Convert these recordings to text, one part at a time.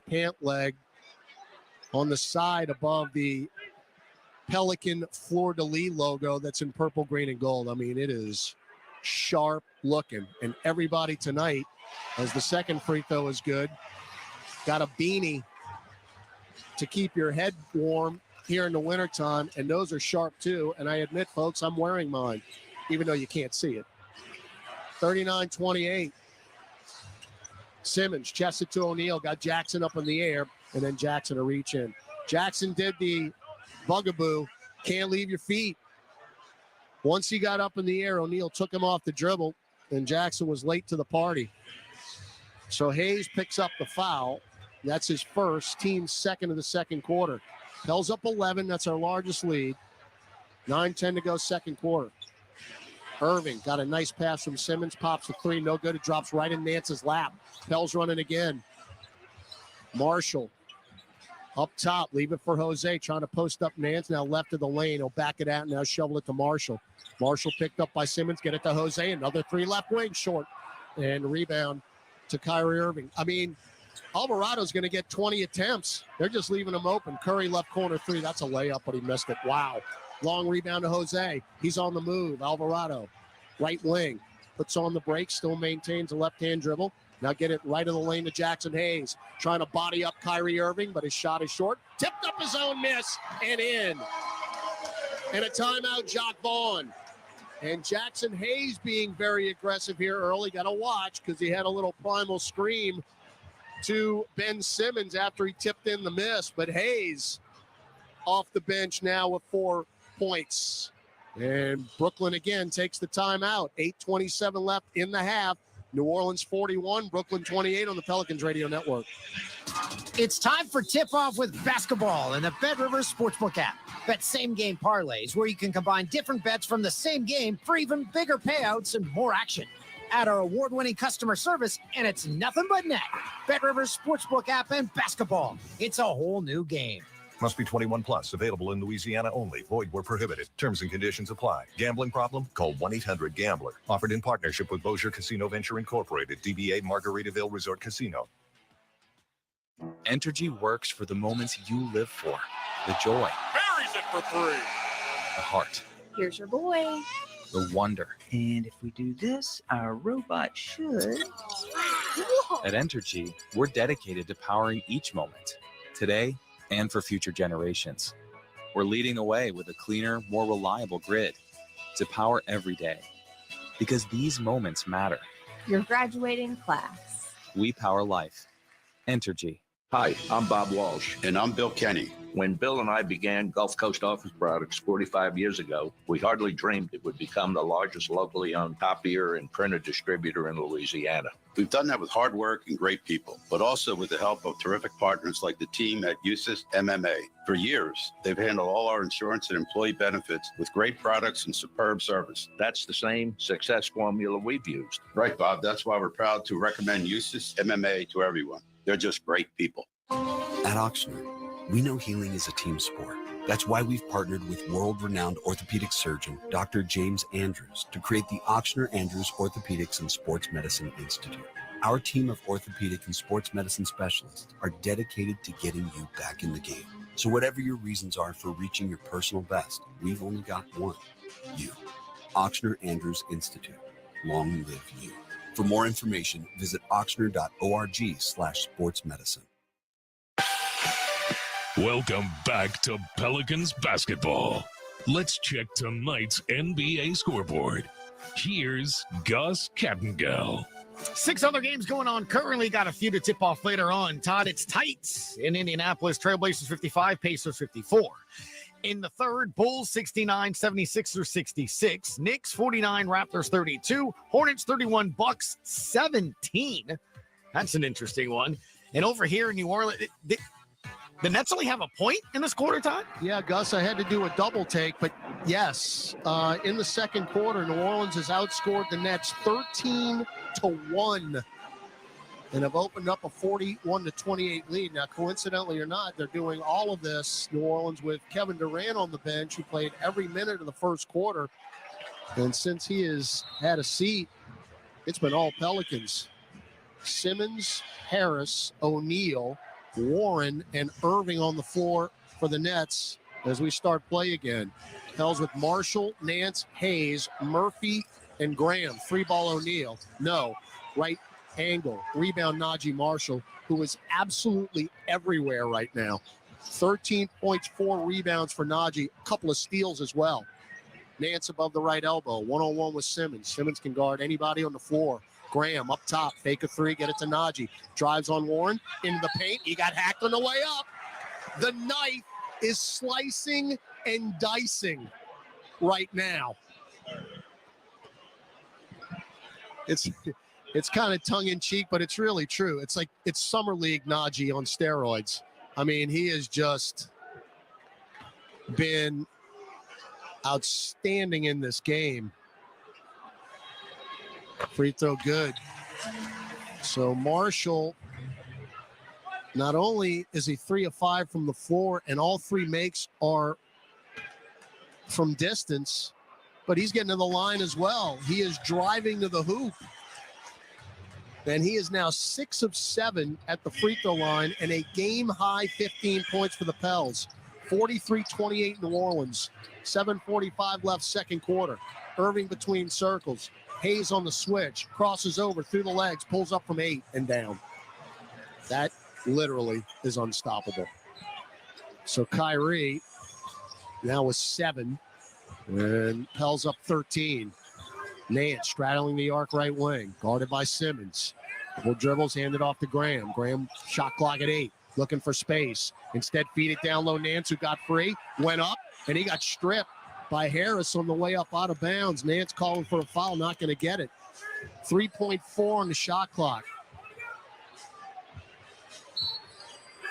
pant leg on the side above the Pelican fleur-de-lis logo that's in purple, green, and gold. I mean, it is sharp looking. And everybody tonight, as the second free throw is good, got a beanie to keep your head warm here in the wintertime, and those are sharp too. And I admit, folks, I'm wearing mine, even though you can't see it. 39-28. Simmons chests it to O'Neal, got Jackson up in the air, and then Jackson to reach in. Jackson did the bugaboo, can't leave your feet. Once he got up in the air, O'Neal took him off the dribble, and Jackson was late to the party. So Hayes picks up the foul. That's his first, team's second of the second quarter. Pell's up 11, that's our largest lead. 9:10 to go second quarter. Irving got a nice pass from Simmons, pops a three, no good. It drops right in Nance's lap. Pell's running again. Marshall up top, leave it for Jose, trying to post up Nance, now left of the lane. He'll back it out and now shovel it to Marshall. Marshall picked up by Simmons, get it to Jose, another three left wing, short. And rebound to Kyrie Irving. I mean, Alvarado's going to get 20 attempts. They're just leaving him open. Curry left corner three, that's a layup, but he missed it. Wow. Long rebound to Jose. He's on the move. Alvarado, right wing, puts on the brakes, still maintains a left-hand dribble. Now get it right in the lane to Jackson Hayes. Trying to body up Kyrie Irving, but his shot is short. Tipped up his own miss and in. And a timeout, Jock Vaughn. And Jackson Hayes being very aggressive here early. Got to watch because he had a little primal scream to Ben Simmons after he tipped in the miss. But Hayes off the bench now with 4 points. And Brooklyn again takes the timeout. 8:27 left in the half. New Orleans 41, Brooklyn 28 on the Pelicans Radio Network. It's time for tip-off with basketball in the Bet Rivers Sportsbook app. Bet same-game parlays where you can combine different bets from the same game for even bigger payouts and more action. Add our award-winning customer service, and it's nothing but net. Bet Rivers Sportsbook app and basketball. It's a whole new game. Must be 21 plus. Available in Louisiana only. Void where prohibited. Terms and conditions apply. Gambling problem? Call 1-800-GAMBLER. Offered in partnership with Bossier Casino Venture Incorporated. DBA Margaritaville Resort Casino. Entergy works for the moments you live for. The joy. Buries it for three. The heart. Here's your boy. The wonder. And if we do this, our robot should. At Entergy, we're dedicated to powering each moment. Today, and for future generations. We're leading the way with a cleaner, more reliable grid to power every day. Because these moments matter. Your graduating class. We power life. Entergy. Hi, I'm Bob Walsh. And I'm Bill Kenny. When Bill and I began Gulf Coast Office Products 45 years ago, we hardly dreamed it would become the largest locally owned copier and printer distributor in Louisiana. We've done that with hard work and great people, but also with the help of terrific partners like the team at USIS MMA. For years, they've handled all our insurance and employee benefits with great products and superb service. That's the same success formula we've used. Right, Bob. That's why we're proud to recommend USIS MMA to everyone. They're just great people. At Ochsner, we know healing is a team sport. That's why we've partnered with world-renowned orthopedic surgeon Dr. James Andrews to create the Ochsner Andrews Orthopedics and Sports Medicine Institute. Our team of orthopedic and sports medicine specialists are dedicated to getting you back in the game. So whatever your reasons are for reaching your personal best, we've only got one: you. Ochsner Andrews Institute. Long live you. For more information, visit ochsner.org/sportsmedicine. Welcome back to Pelicans basketball. Let's check tonight's NBA scoreboard. Here's Gus Kattengell. 6 other games going on currently. Got a few to tip off later on. Todd, it's tight in Indianapolis. Trailblazers 55, Pacers 54. In the third, Bulls 69, 76ers 66. Knicks 49, Raptors 32. Hornets 31, Bucks 17. That's an interesting one. And over here in New Orleans, the Nets only have a point in this quarter time? Yeah, Gus, I had to do a double take, but yes, in the second quarter, New Orleans has outscored the Nets 13-1 and have opened up a 41-28 lead. Now, coincidentally or not, they're doing all of this, New Orleans, with Kevin Durant on the bench, who played every minute of the first quarter. And since he has had a seat, it's been all Pelicans. Simmons, Harris, O'Neal, Warren and Irving on the floor for the Nets as we start play again. Pels with Marshall, Nance, Hayes, Murphy, and Graham. 3-ball O'Neal. No. Right angle. Rebound Naji Marshall, who is absolutely everywhere right now. 13 points, 4 rebounds for Naji. A couple of steals as well. Nance above the right elbow. 1-on-1 with Simmons. Simmons can guard anybody on the floor. Graham up top. Fake a 3. Get it to Naji. Drives on Warren. Into the paint. He got hacked on the way up. The knife is slicing and dicing right now. It's kind of tongue-in-cheek, but it's really true. It's like it's Summer League Naji on steroids. I mean, he has just been outstanding in this game. Free throw good. So Marshall, not only is he 3 of 5 from the floor, and all 3 makes are from distance, but he's getting to the line as well. He is driving to the hoop. And he is now 6 of 7 at the free throw line and a game-high 15 points for the Pels. 43-28 New Orleans. 7:45 left second quarter. Irving between circles. Hayes on the switch. Crosses over through the legs. Pulls up from 8 and down. That literally is unstoppable. So Kyrie now with 7. And Pels up 13. Nance straddling the arc right wing, guarded by Simmons. Couple dribbles, handed off to Graham. Graham shot clock at 8, looking for space. Instead, feed it down low. Nance, who got free, went up, and he got stripped by Harris on the way up out of bounds. Nance calling for a foul, not going to get it. 3.4 on the shot clock.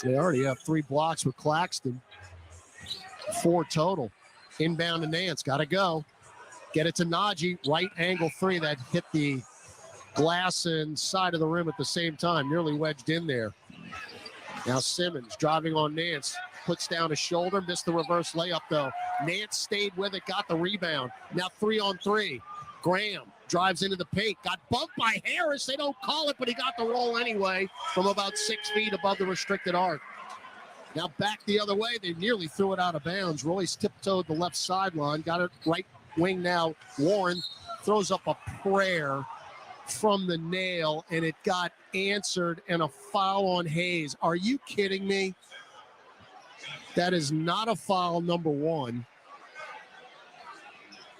They already have 3 blocks with Claxton. 4 total. Inbound to Nance, got to go. Get it to Naji, right angle 3 that hit the glass and side of the rim at the same time, nearly wedged in there. Now Simmons driving on Nance, puts down his shoulder, missed the reverse layup though. Nance stayed with it, got the rebound. Now 3-on-3. Graham drives into the paint, got bumped by Harris. They don't call it, but he got the roll anyway from about 6 feet above the restricted arc. Now back the other way, they nearly threw it out of bounds. Royce tiptoed the left sideline, got it right wing now. Warren throws up a prayer from the nail, and it got answered, and a foul on Hayes. Are you kidding me? That is not a foul, number 1.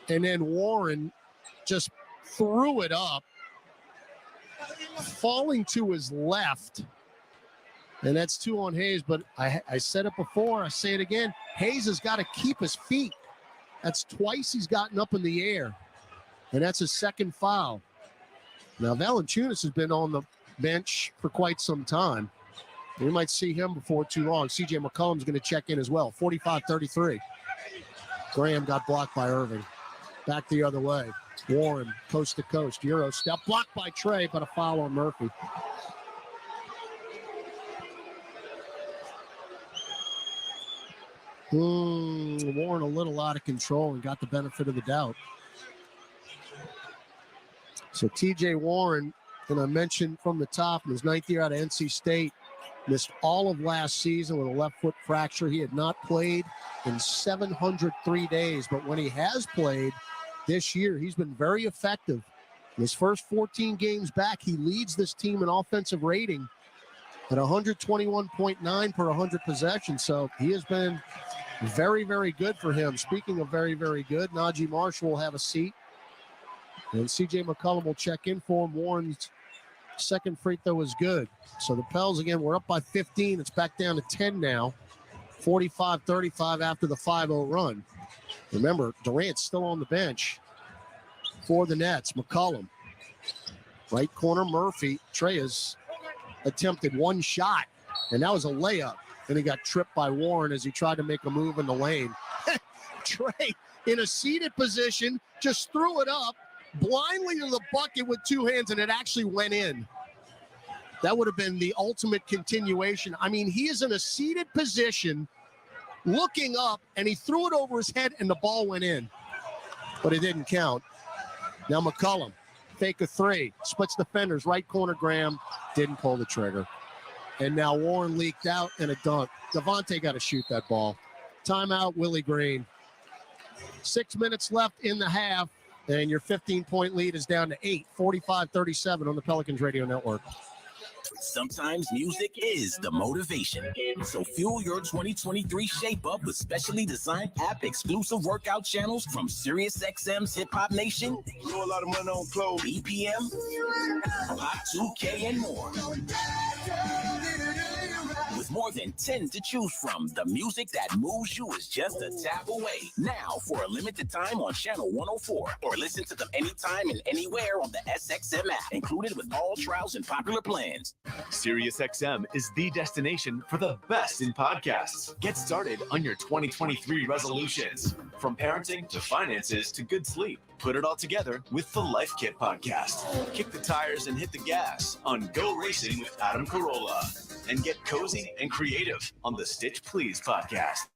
And then Warren just threw it up, falling to his left. And that's 2 on Hayes, but I said it before, I say it again. Hayes has got to keep his feet. That's twice he's gotten up in the air, and that's his 2nd foul. Now, Valanciunas has been on the bench for quite some time. We might see him before too long. C.J. McCollum's going to check in as well, 45-33. Graham got blocked by Irving. Back the other way. Warren, coast to coast. Euro step, blocked by Trey, but a foul on Murphy. Warren a little out of control and got the benefit of the doubt. So TJ Warren, and I mentioned from the top, in his 9th year out of NC State, missed all of last season with a left foot fracture. He had not played in 703 days, but when he has played this year, he's been very effective. In his first 14 games back, he leads this team in offensive rating at 121.9 per 100 possessions. So he has been very, very good for him. Speaking of very, very good, Naji Marshall will have a seat. And C.J. McCollum will check in for him. Warren's 2nd free throw is good. So the Pels, again, we're up by 15. It's back down to 10 now. 45-35 after the 5-0 run. Remember, Durant's still on the bench for the Nets. McCollum. Right corner, Murphy. Trey has attempted 1 shot, and that was a layup. And he got tripped by Warren as he tried to make a move in the lane. Trey, in a seated position, just threw it up blindly to the bucket with 2 hands, and it actually went in. That would have been the ultimate continuation. I mean, he is in a seated position, looking up, and he threw it over his head, and the ball went in. But it didn't count. Now McCollum, fake a 3, splits defenders, right corner Graham, didn't pull the trigger. And now Warren leaked out and a dunk. Devontae got to shoot that ball. Timeout, Willie Green. 6 minutes left in the half, and your 15-point lead is down to 8, 45-37 on the Pelicans Radio Network. Sometimes music is the motivation. So fuel your 2023 shape-up with specially designed app-exclusive workout channels from SiriusXM's Hip Hop Nation, Throw a lot of money on clothes, BPM, Hot 2K, and more. With more than 10 to choose from, the music that moves you is just a tap away. Now, for a limited time on Channel 104, or listen to them anytime and anywhere on the SXM app, included with all trials and popular plans. SiriusXM is the destination for the best in podcasts. Get started on your 2023 resolutions. From parenting to finances to good sleep. Put it all together with the Life Kit podcast. Kick the tires and hit the gas on Go Racing with Adam Carolla. And get cozy and creative on the Stitch Please podcast.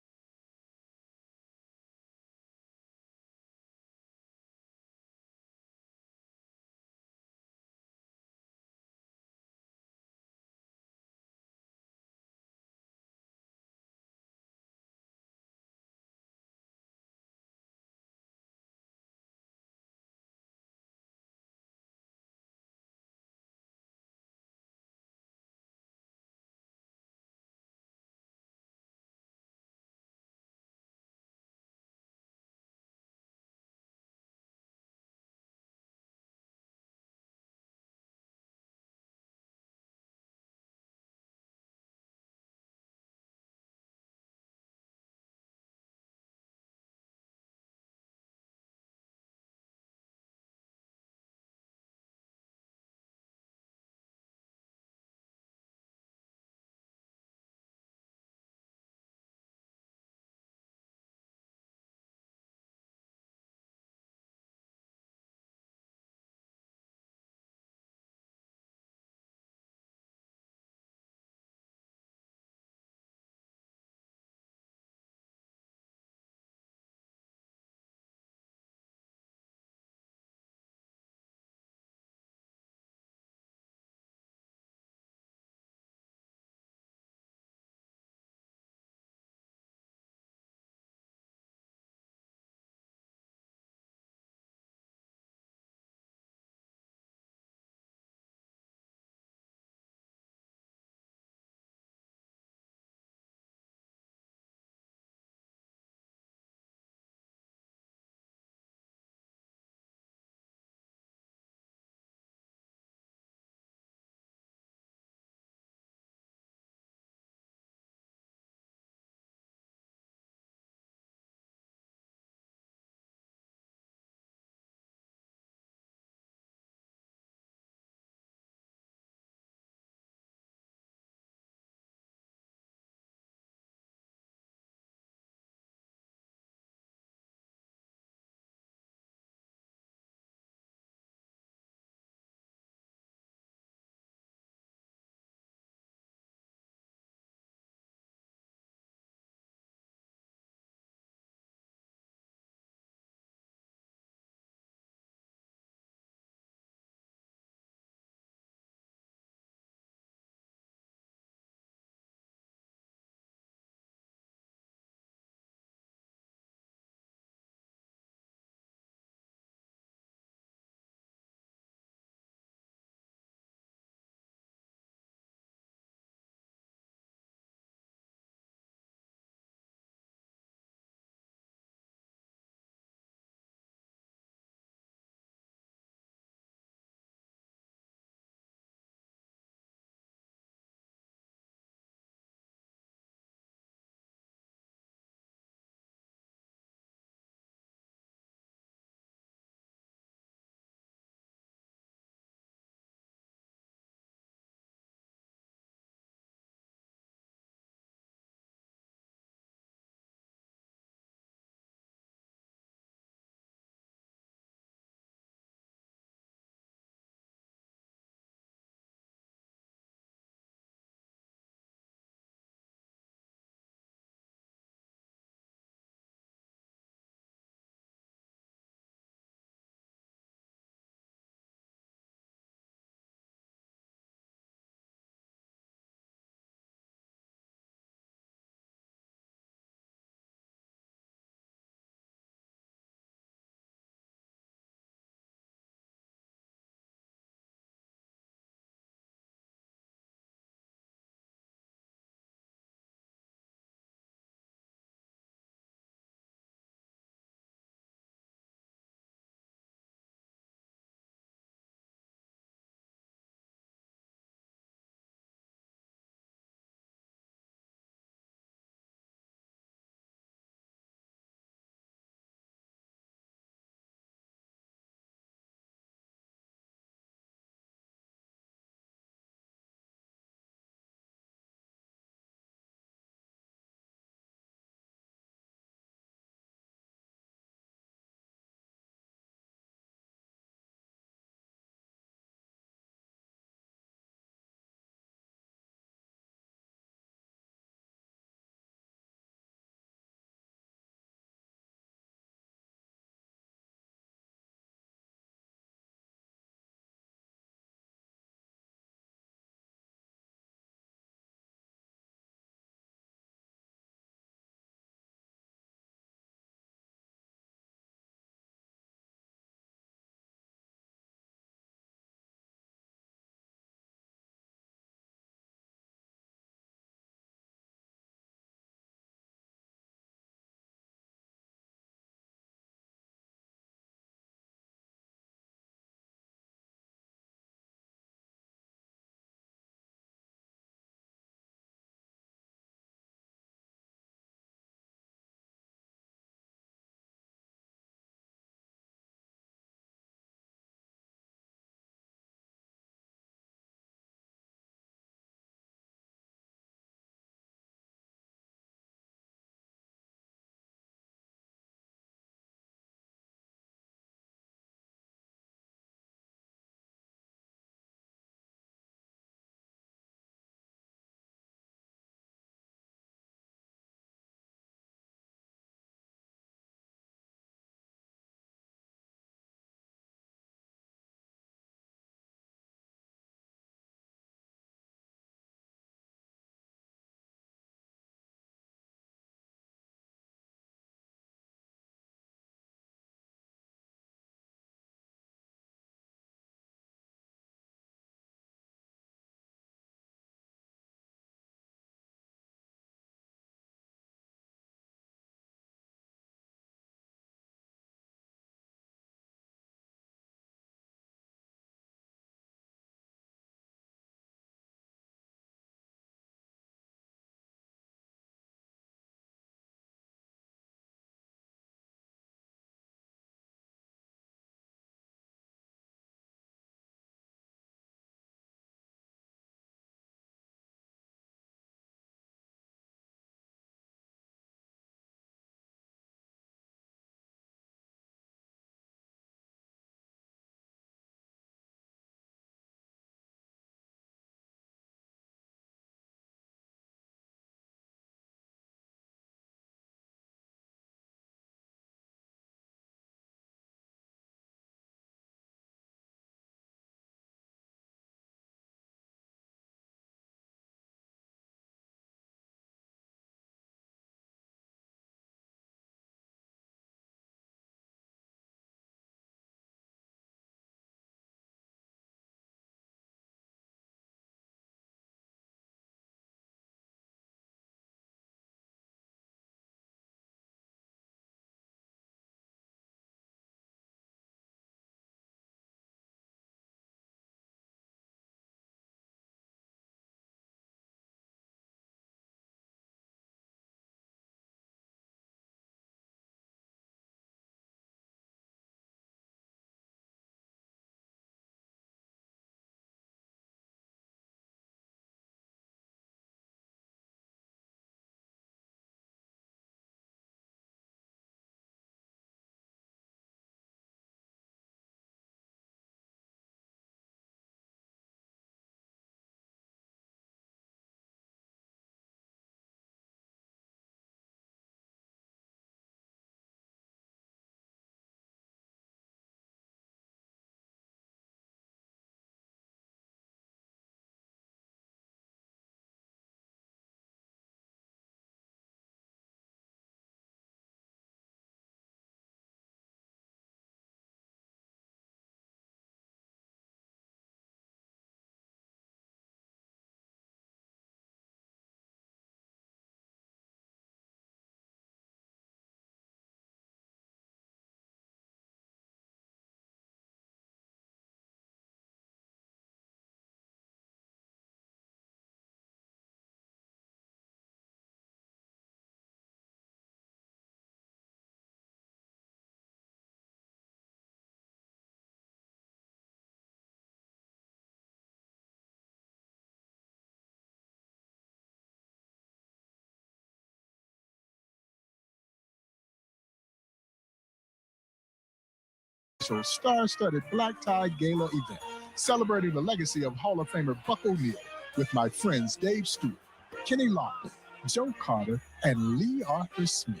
Marshall star-studded black tie gala event, celebrating the legacy of Hall of Famer Buck O'Neil with my friends Dave Stewart, Kenny Loggins, Joe Carter, and Lee Arthur Smith,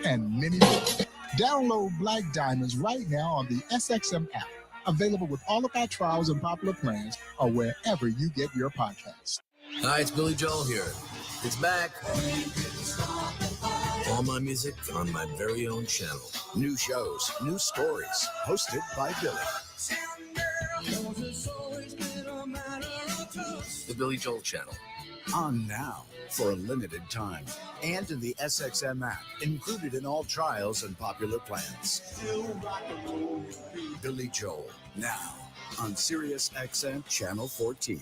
and many more. Download Black Diamonds right now on the SXM app, available with all of our trials and popular plans or wherever you get your podcasts. Hi, it's Billy Joel here. It's back. All my music on my very own channel. New shows, new stories, hosted by Billy. The Billy Joel Channel. On now for a limited time. And in the SXM app, included in all trials and popular plans. Billy Joel, now on Sirius XM Channel 14.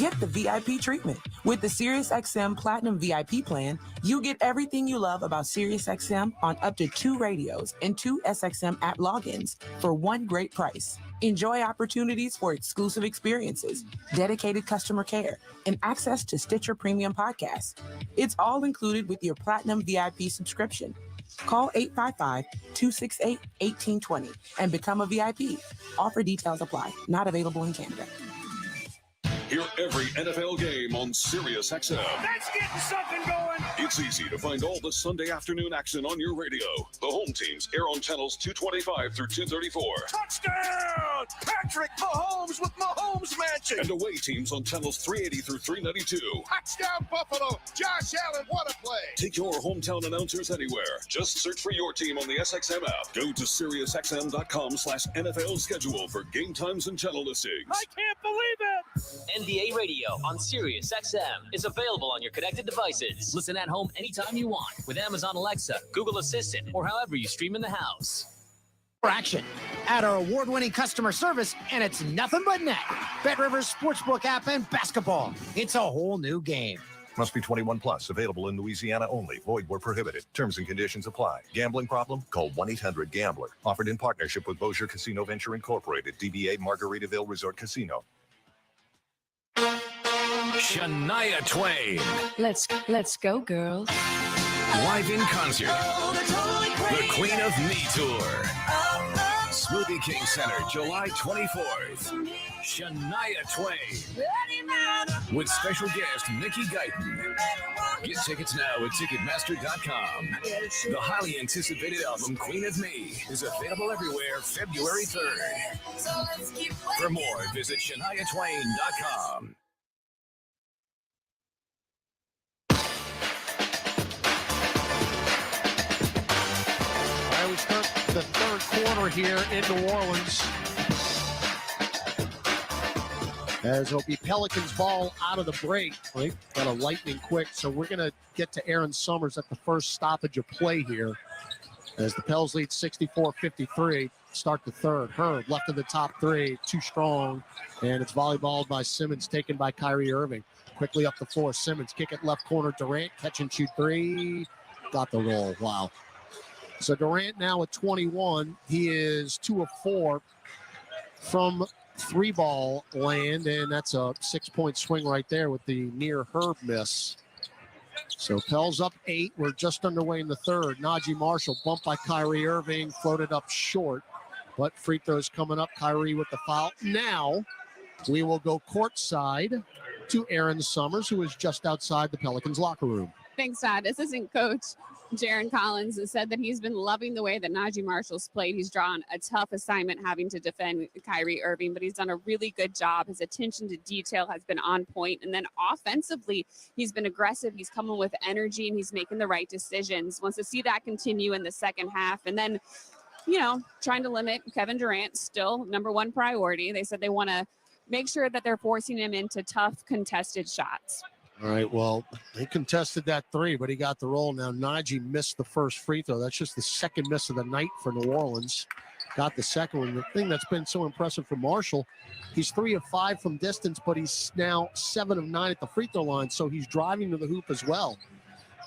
Get the VIP treatment. With the SiriusXM Platinum VIP plan, you get everything you love about SiriusXM on up to 2 radios and 2 SXM app logins for one great price. Enjoy opportunities for exclusive experiences, dedicated customer care, and access to Stitcher Premium podcasts. It's all included with your Platinum VIP subscription. Call 855-268-1820 and become a VIP. Offer details apply. Not available in Canada. Hear every NFL game on SiriusXM. That's getting something going. It's easy to find all the Sunday afternoon action on your radio. The home teams air on channels 225 through 234. Touchdown! Patrick Mahomes with Mahomes Mansion. And away teams on channels 380 through 392. Touchdown Buffalo! Josh Allen, what a play! Take your hometown announcers anywhere. Just search for your team on the SXM app. Go to SiriusXM.com/NFL schedule for game times and channel listings. I can't believe it! NBA Radio on SiriusXM is available on your connected devices. Listen at home anytime you want with Amazon Alexa, Google Assistant, or however you stream in the house. Action at our award-winning customer service, and it's nothing but net. BetRivers Sportsbook app and basketball. It's a whole new game. Must be 21 plus. Available in Louisiana only. Void where prohibited. Terms and conditions apply. Gambling problem? Call 1-800-GAMBLER. Offered in partnership with Bossier Casino Venture Incorporated. DBA Margaritaville Resort Casino. Shania Twain. Let's go, girls. Live in concert. The Queen of Me Tour. Smoothie King Center, July 24th. Shania Twain. With special guest Mickey Guyton. Get tickets now at Ticketmaster.com. The highly anticipated album Queen of Me is available everywhere February 3rd. For more, visit ShaniaTwain.com. We start the third quarter here in New Orleans. As it'll be Pelicans ball out of the break. Right? Got a lightning quick, so we're going to get to Aaron Summers at the first stoppage of play here. As the Pels lead 64-53, start the third. Herb left of the top three, too strong, and it's volleyballed by Simmons, taken by Kyrie Irving. Quickly up the floor, Simmons, kick it left corner, Durant, catch and shoot three, got the roll, wow. So Durant now at 21. He is 2 of 4 from 3-ball land, and that's a 6-point swing right there with the near Herb miss. So Pels up 8. We're just underway in the third. Naji Marshall bumped by Kyrie Irving, floated up short, but free throws coming up. Kyrie with the foul. Now we will go courtside to Aaron Summers, who is just outside the Pelicans locker room. Thanks, Todd. Assistant coach Jaron Collins has said that he's been loving the way that Naji Marshall's played. He's drawn a tough assignment having to defend Kyrie Irving, but he's done a really good job. His attention to detail has been on point. And then offensively, he's been aggressive. He's coming with energy, and he's making the right decisions. Wants to see that continue in the second half. And then, you know, trying to limit Kevin Durant, still number one priority. They said they want to make sure that they're forcing him into tough contested shots. All right, well, he contested that three, but he got the roll. Now, Naji missed the first free throw. That's just the second miss of the night for New Orleans. Got the second one. The thing that's been so impressive for Marshall, he's 3 of 5 from distance, but he's now 7 of 9 at the free throw line, so he's driving to the hoop as well.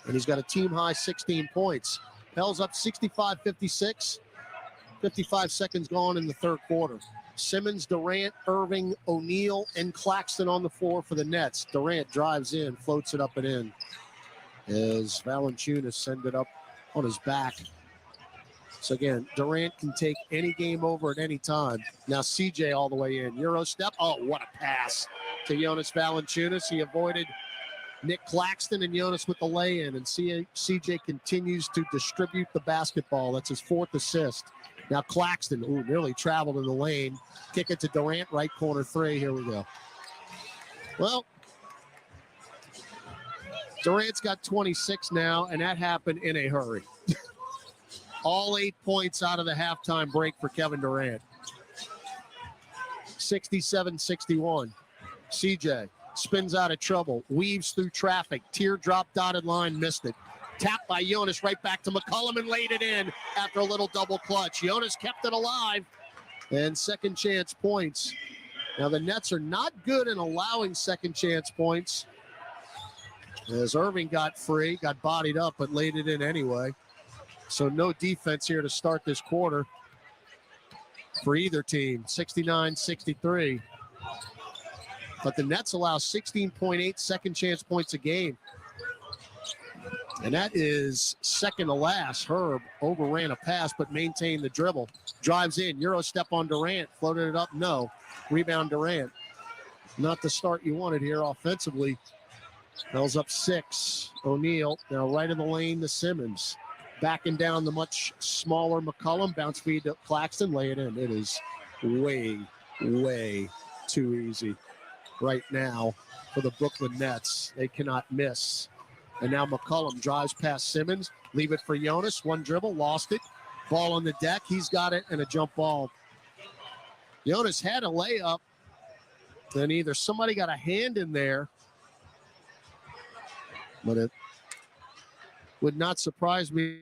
And he's got a team-high 16 points. Pels up 65-56. 55 seconds gone in the third quarter. Simmons, Durant, Irving, O'Neal, and Claxton on the floor for the Nets. Durant drives in, floats it up and in. As Valanciunas sends it up on his back. So again, Durant can take any game over at any time. Now CJ all the way in. Euro step. Oh, what a pass to Jonas Valanciunas. He avoided Nick Claxton and Jonas with the lay-in. And CJ continues to distribute the basketball. That's his 4th assist. Now Claxton, nearly traveled in the lane. Kick it to Durant, right corner 3. Here we go. Well, Durant's got 26 now, and that happened in a hurry. All 8 points out of the halftime break for Kevin Durant. 67-61. CJ spins out of trouble, weaves through traffic, teardrop dotted line, missed it. Tapped by Jonas, right back to McCollum and laid it in after a little double clutch. Jonas kept it alive, and second chance points. Now the Nets are not good in allowing second chance points, as Irving got free, got bodied up, but laid it in anyway. So no defense here to start this quarter for either team, 69-63. But the Nets allow 16.8 second chance points a game. And that is second to last. Herb overran a pass, but maintained the dribble. Drives in, Euro step on Durant, floated it up, no. Rebound Durant. Not the start you wanted here offensively. Pels up 6. O'Neal now right in the lane to Simmons. Backing down the much smaller McCollum. Bounce feed to Claxton. Lay it in. It is way, way too easy right now for the Brooklyn Nets. They cannot miss. And now McCollum drives past Simmons. Leave it for Jonas. One dribble. Lost it. Ball on the deck. He's got it. And a jump ball. Jonas had a layup. Then either somebody got a hand in there, but it would not surprise me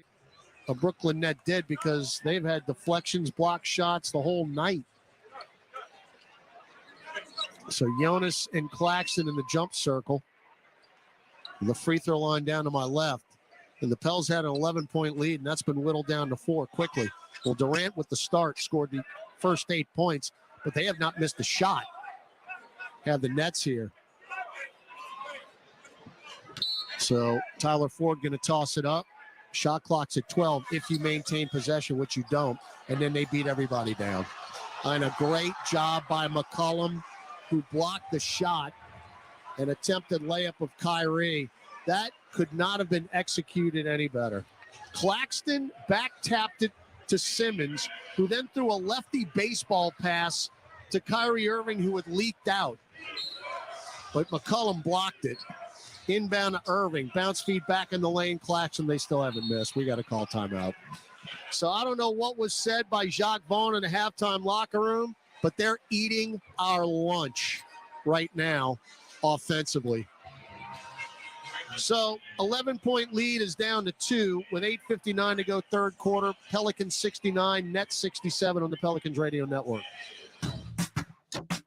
a Brooklyn Net did, because they've had deflections, block shots the whole night. So Jonas and Claxton in the jump circle. The free throw line down to my left. And the Pels had an 11-point lead, and that's been whittled down to 4 quickly. Well, Durant with the start scored the first 8 points, but they have not missed a shot. Have the Nets here. So Tyler Ford going to toss it up. Shot clock's at 12 if you maintain possession, which you don't. And then they beat everybody down. And a great job by McCollum, who blocked the shot. An attempted layup of Kyrie. That could not have been executed any better. Claxton back tapped it to Simmons, who then threw a lefty baseball pass to Kyrie Irving, who had leaked out. But McCollum blocked it. Inbound to Irving. Bounce feed back in the lane. Claxton, they still haven't missed. We got to call timeout. So I don't know what was said by Jacques Vaughn in the halftime locker room, but they're eating our lunch right now offensively. So 11-point lead is down to 2 with 8:59 to go third quarter. Pelicans 69, Nets 67 on the Pelicans Radio Network.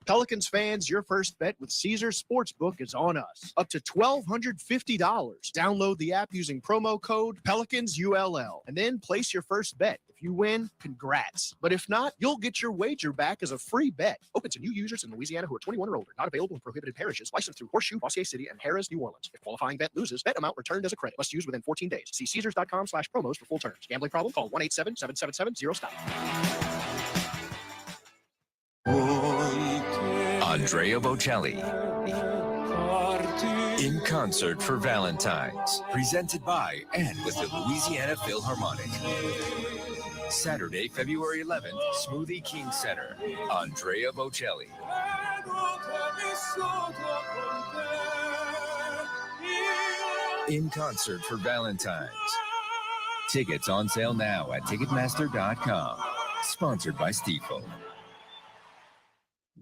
Pelicans fans, your first bet with Caesars Sportsbook is on us. Up to $1,250. Download the app using promo code PelicansULL and then place your first bet. If you win, congrats. But if not, you'll get your wager back as a free bet. Open to new users in Louisiana who are 21 or older. Not available in prohibited parishes. Licensed through Horseshoe, Bossier City, and Harrah's, New Orleans. If qualifying bet loses, bet amount returned as a credit. Must use within 14 days. See Caesars.com/promos for full terms. Gambling problem? Call 1-877-777-0-STOP. Andrea Bocelli in concert for Valentine's, presented by and with the Louisiana Philharmonic. Saturday, February 11th, Smoothie King Center. Andrea Bocelli. In concert for Valentine's. Tickets on sale now at Ticketmaster.com. Sponsored by Stifel.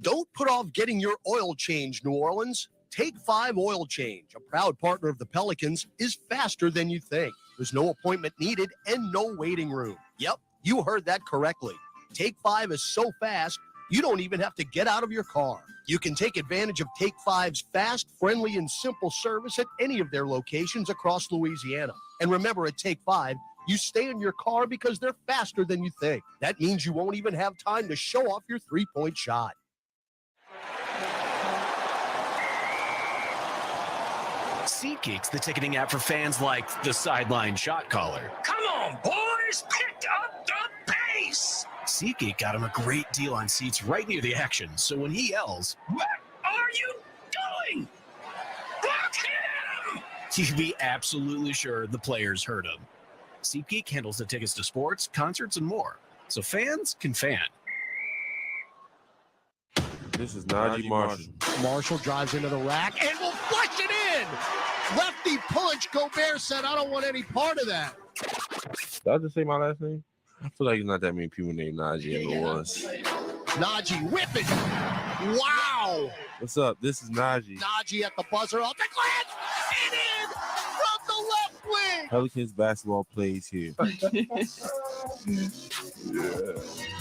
Don't put off getting your oil change, New Orleans. Take 5 Oil Change, a proud partner of the Pelicans, is faster than you think. There's no appointment needed and no waiting room. Yep, you heard that correctly. Take 5 is so fast, you don't even have to get out of your car. You can take advantage of Take 5's fast, friendly, and simple service at any of their locations across Louisiana. And remember, at Take 5, you stay in your car because they're faster than you think. That means you won't even have time to show off your 3-point shot. SeatGeek's the ticketing app for fans like the sideline shot caller. Come on, boys, pick up the SeatGeek got him a great deal on seats right near the action, so when he yells, "What are you doing? Block him!" you can be absolutely sure the players heard him. SeatGeek handles the tickets to sports, concerts, and more, so fans can fan. This is Naji Marshall. Marshall drives into the rack and will flush it in. Lefty punch. Gobert said, I don't want any part of that. Did I just say my last name? I feel like there's not that many people named Naji ever was. Najee whipping. Wow. What's up? This is Naji. Naji at the buzzer. Off the glass. And in from the left wing. Pelicans basketball plays here.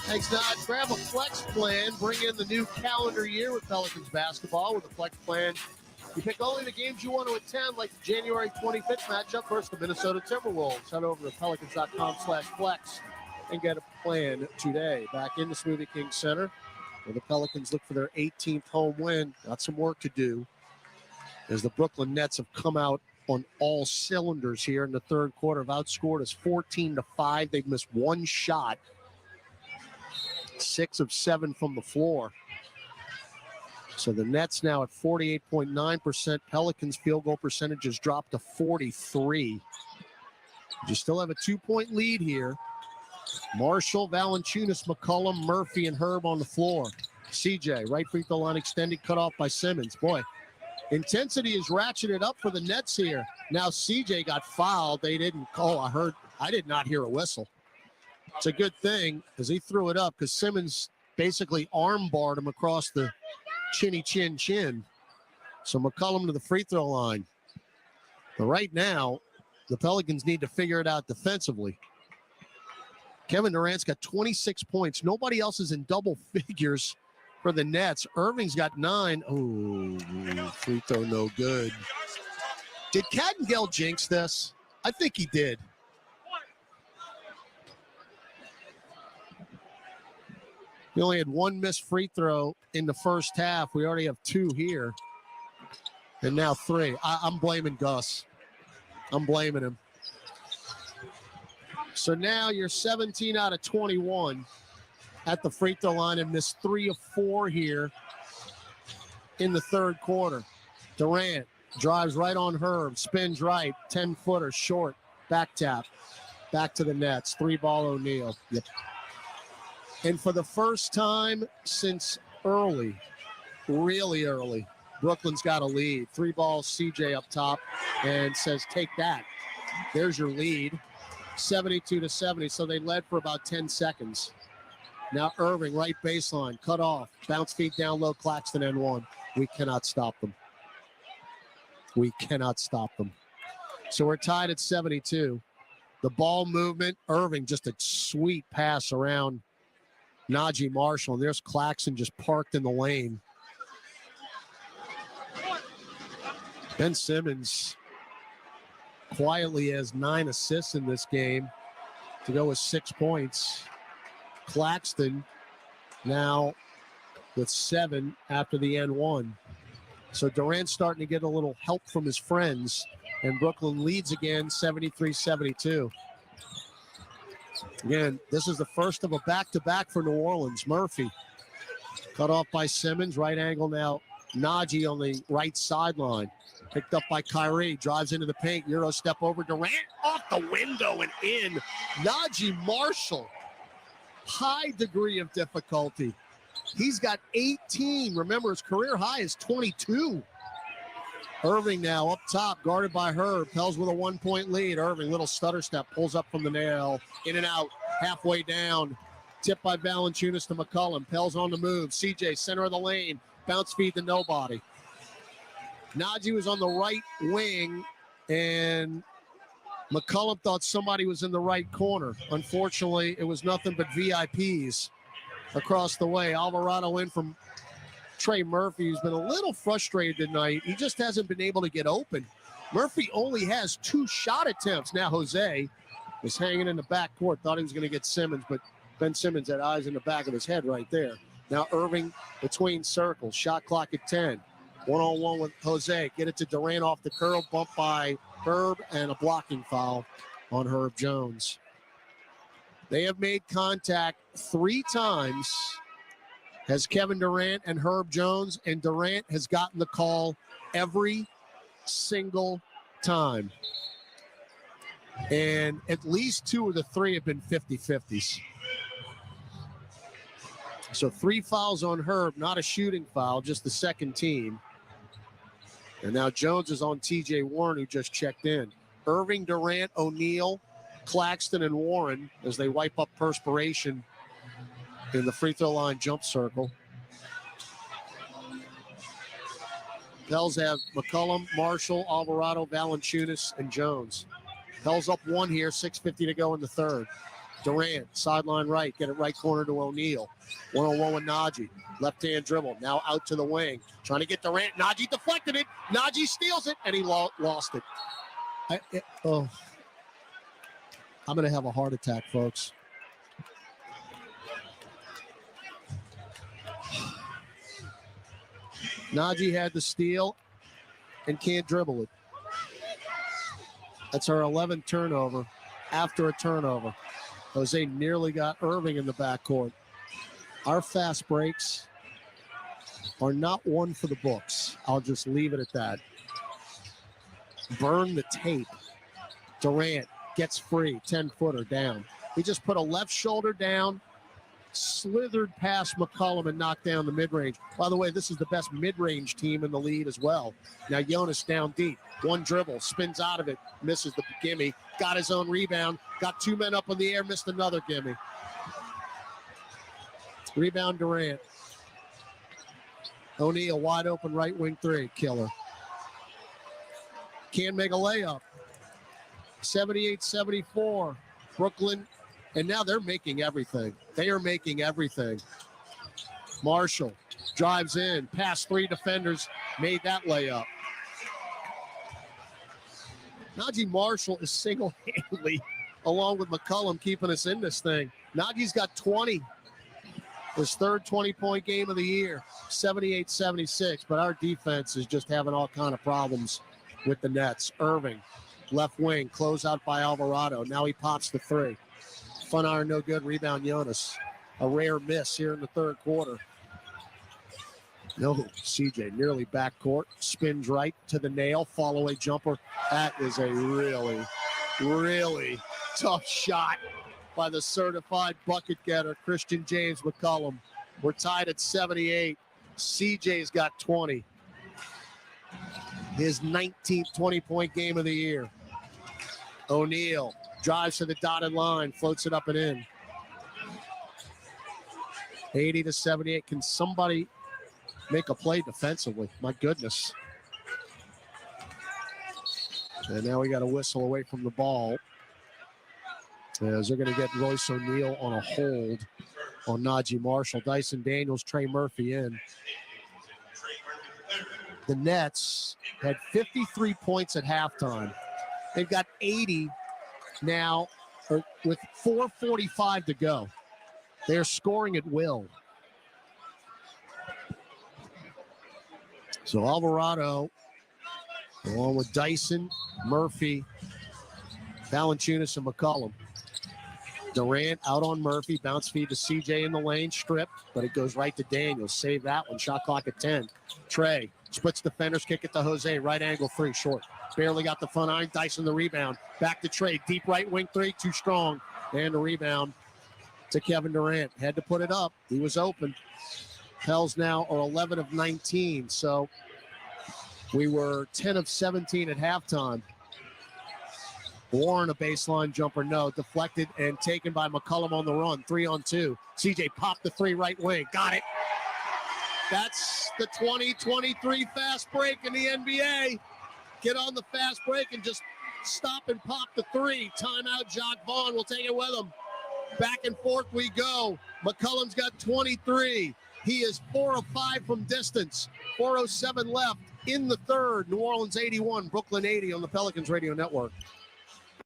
Thanks, Naj. Grab a flex plan. Bring in the new calendar year with Pelicans basketball. With a flex plan, you pick only the games you want to attend, like the January 25th matchup versus the Minnesota Timberwolves. Head over to pelicans.com/flex and get a plan today. Back in the Smoothie King Center, where the Pelicans look for their 18th home win. Got some work to do, as the Brooklyn Nets have come out on all cylinders here in the third quarter. Have outscored us 14-5. They've missed one shot. 6 of 7 from the floor. So the Nets now at 48.9%. Pelicans field goal percentage has dropped to 43. You still have a 2-point lead here. Marshall, Valanciunas, McCollum, Murphy, and Herb on the floor. CJ, right free throw line extended, cut off by Simmons. Boy, intensity is ratcheted up for the Nets here. Now CJ got fouled. They didn't call. I did not hear a whistle. It's a good thing, because he threw it up, because Simmons basically arm barred him across the chinny chin. So McCollum to the free throw line. But right now, the Pelicans need to figure it out defensively. Kevin Durant's got 26 points. Nobody else is in double figures for the Nets. Irving's got 9. Oh, free throw no good. Did Cattengell jinx this? I think he did. We only had one missed free throw in the first half. We already have 2 here. And now 3. I'm blaming Gus. I'm blaming him. So now you're 17 out of 21 at the free throw line and missed 3 of 4 here in the third quarter. Durant drives right on Herb, spins right, 10-footer short, back tap, back to the Nets. 3-ball O'Neal. Yep. And for the first time since early, really early, Brooklyn's got a lead. 3-ball CJ up top and says, take that. There's your lead. 72-70, so they led for about 10 seconds. Now Irving, right baseline, cut off. Bounce feed down low, Claxton N1. We cannot stop them. We cannot stop them. So we're tied at 72. The ball movement, Irving, just a sweet pass around Naji Marshall. And there's Claxton just parked in the lane. Ben Simmons quietly has 9 assists in this game to go with 6 points. Claxton now with 7 after the N1. So Durant's starting to get a little help from his friends, and Brooklyn leads again 73-72. Again, this is the first of a back-to-back for New Orleans. Murphy cut off by Simmons, right angle now. Naji on the right sideline. Picked up by Kyrie, drives into the paint, Euro step over Durant, off the window and in. Naji Marshall, high degree of difficulty. He's got 18. Remember, his career high is 22. Irving now up top, guarded by Herb. Pels with a 1-point lead. Irving, little stutter step, pulls up from the nail, in and out, halfway down. Tipped by Valanciunas to McCollum. Pels on the move. CJ, center of the lane. Bounce feed to nobody. Naji was on the right wing, and McCollum thought somebody was in the right corner. Unfortunately, it was nothing but VIPs across the way. Alvarado in from Trey Murphy, who's been a little frustrated tonight. He just hasn't been able to get open. Murphy only has 2 shot attempts. Now Jose was hanging in the backcourt, thought he was going to get Simmons, but Ben Simmons had eyes in the back of his head right there. Now Irving between circles, shot clock at 10. One-on-one with Jose. Get it to Durant off the curl, bumped by Herb, and a blocking foul on Herb Jones. They have made contact 3 times as Kevin Durant and Herb Jones, and Durant has gotten the call every single time. And at least 2 of the 3 have been 50-50s. So 3 fouls on Herb, not a shooting foul, just the second team. And now Jones is on TJ Warren, who just checked in. Irving, Durant, O'Neal, Claxton, and Warren as they wipe up perspiration in the free throw line jump circle. Pels have McCollum, Marshall, Alvarado, Valanciunas, and Jones. Pels up 1 here, 6:50 to go in the third. Durant, sideline right, get it right corner to O'Neal. 1-on-1 with Naji. Left-hand dribble, now out to the wing. Trying to get Durant. Naji deflected it. Naji steals it, and he lost it. I'm going to have a heart attack, folks. Naji had the steal and can't dribble it. That's our 11th turnover after a turnover. Jose nearly got Irving in the backcourt. Our fast breaks are not one for the books. I'll just leave it at that. Burn the tape. Durant gets free, 10-footer down. He just put a left shoulder down, slithered past McCollum and knocked down the mid-range. By the way, this is the best mid-range team in the lead as well. Now Jonas down deep. 1 dribble, spins out of it, misses the gimme, got his own rebound, got 2 men up in the air, missed another gimme. Rebound Durant. O'Neal wide open right wing 3, killer. Can't make a layup. 78-74. Brooklyn, and now they're making everything. They are making everything. Marshall drives in, past 3 defenders, made that layup. Naji Marshall is single-handedly, along with McCollum, keeping us in this thing. Naji's got 20. His third 20-point game of the year, 78-76. But our defense is just having all kind of problems with the Nets. Irving, left wing, closeout by Alvarado. Now he pops the 3. Fun iron, no good. Rebound, Jonas. A rare miss here in the third quarter. No, CJ nearly backcourt. Spins right to the nail. Fall-away jumper. That is a really, really tough shot by the certified bucket getter, Christian James McCollum. We're tied at 78. CJ's got 20. His 19th 20-point game of the year. O'Neal drives to the dotted line, floats it up and in. 80-78. Can somebody make a play defensively? My goodness. And now we got a whistle away from the ball, as they're going to get Royce O'Neal on a hold on Naji Marshall. Dyson Daniels, Trey Murphy in. The Nets had 53 points at halftime. They've got 80 now with 4:45 to go. They're scoring at will. So Alvarado, along with Dyson, Murphy, Valanciunas, and McCollum. Durant out on Murphy, bounce feed to CJ in the lane, stripped, but it goes right to Daniels. Save that one, shot clock at 10. Trey splits defenders, kick it to Jose, right angle 3, short. Barely got the front iron, Dyson the rebound. Back to Trey, deep right wing 3, too strong. And the rebound to Kevin Durant. Had to put it up, he was open. Pels now are 11 of 19, so we were 10 of 17 at halftime. Warren, a baseline jumper, no. Deflected and taken by McCollum on the run. 3-on-2. CJ popped the 3 right wing. Got it. That's the 2023 fast break in the NBA. Get on the fast break and just stop and pop the 3. Timeout, Jacques Vaughn will take it with him. Back and forth we go. McCollum's got 23. He is 4 of 5 from distance. 4:07 left in the third. New Orleans 81, Brooklyn 80 on the Pelicans Radio Network.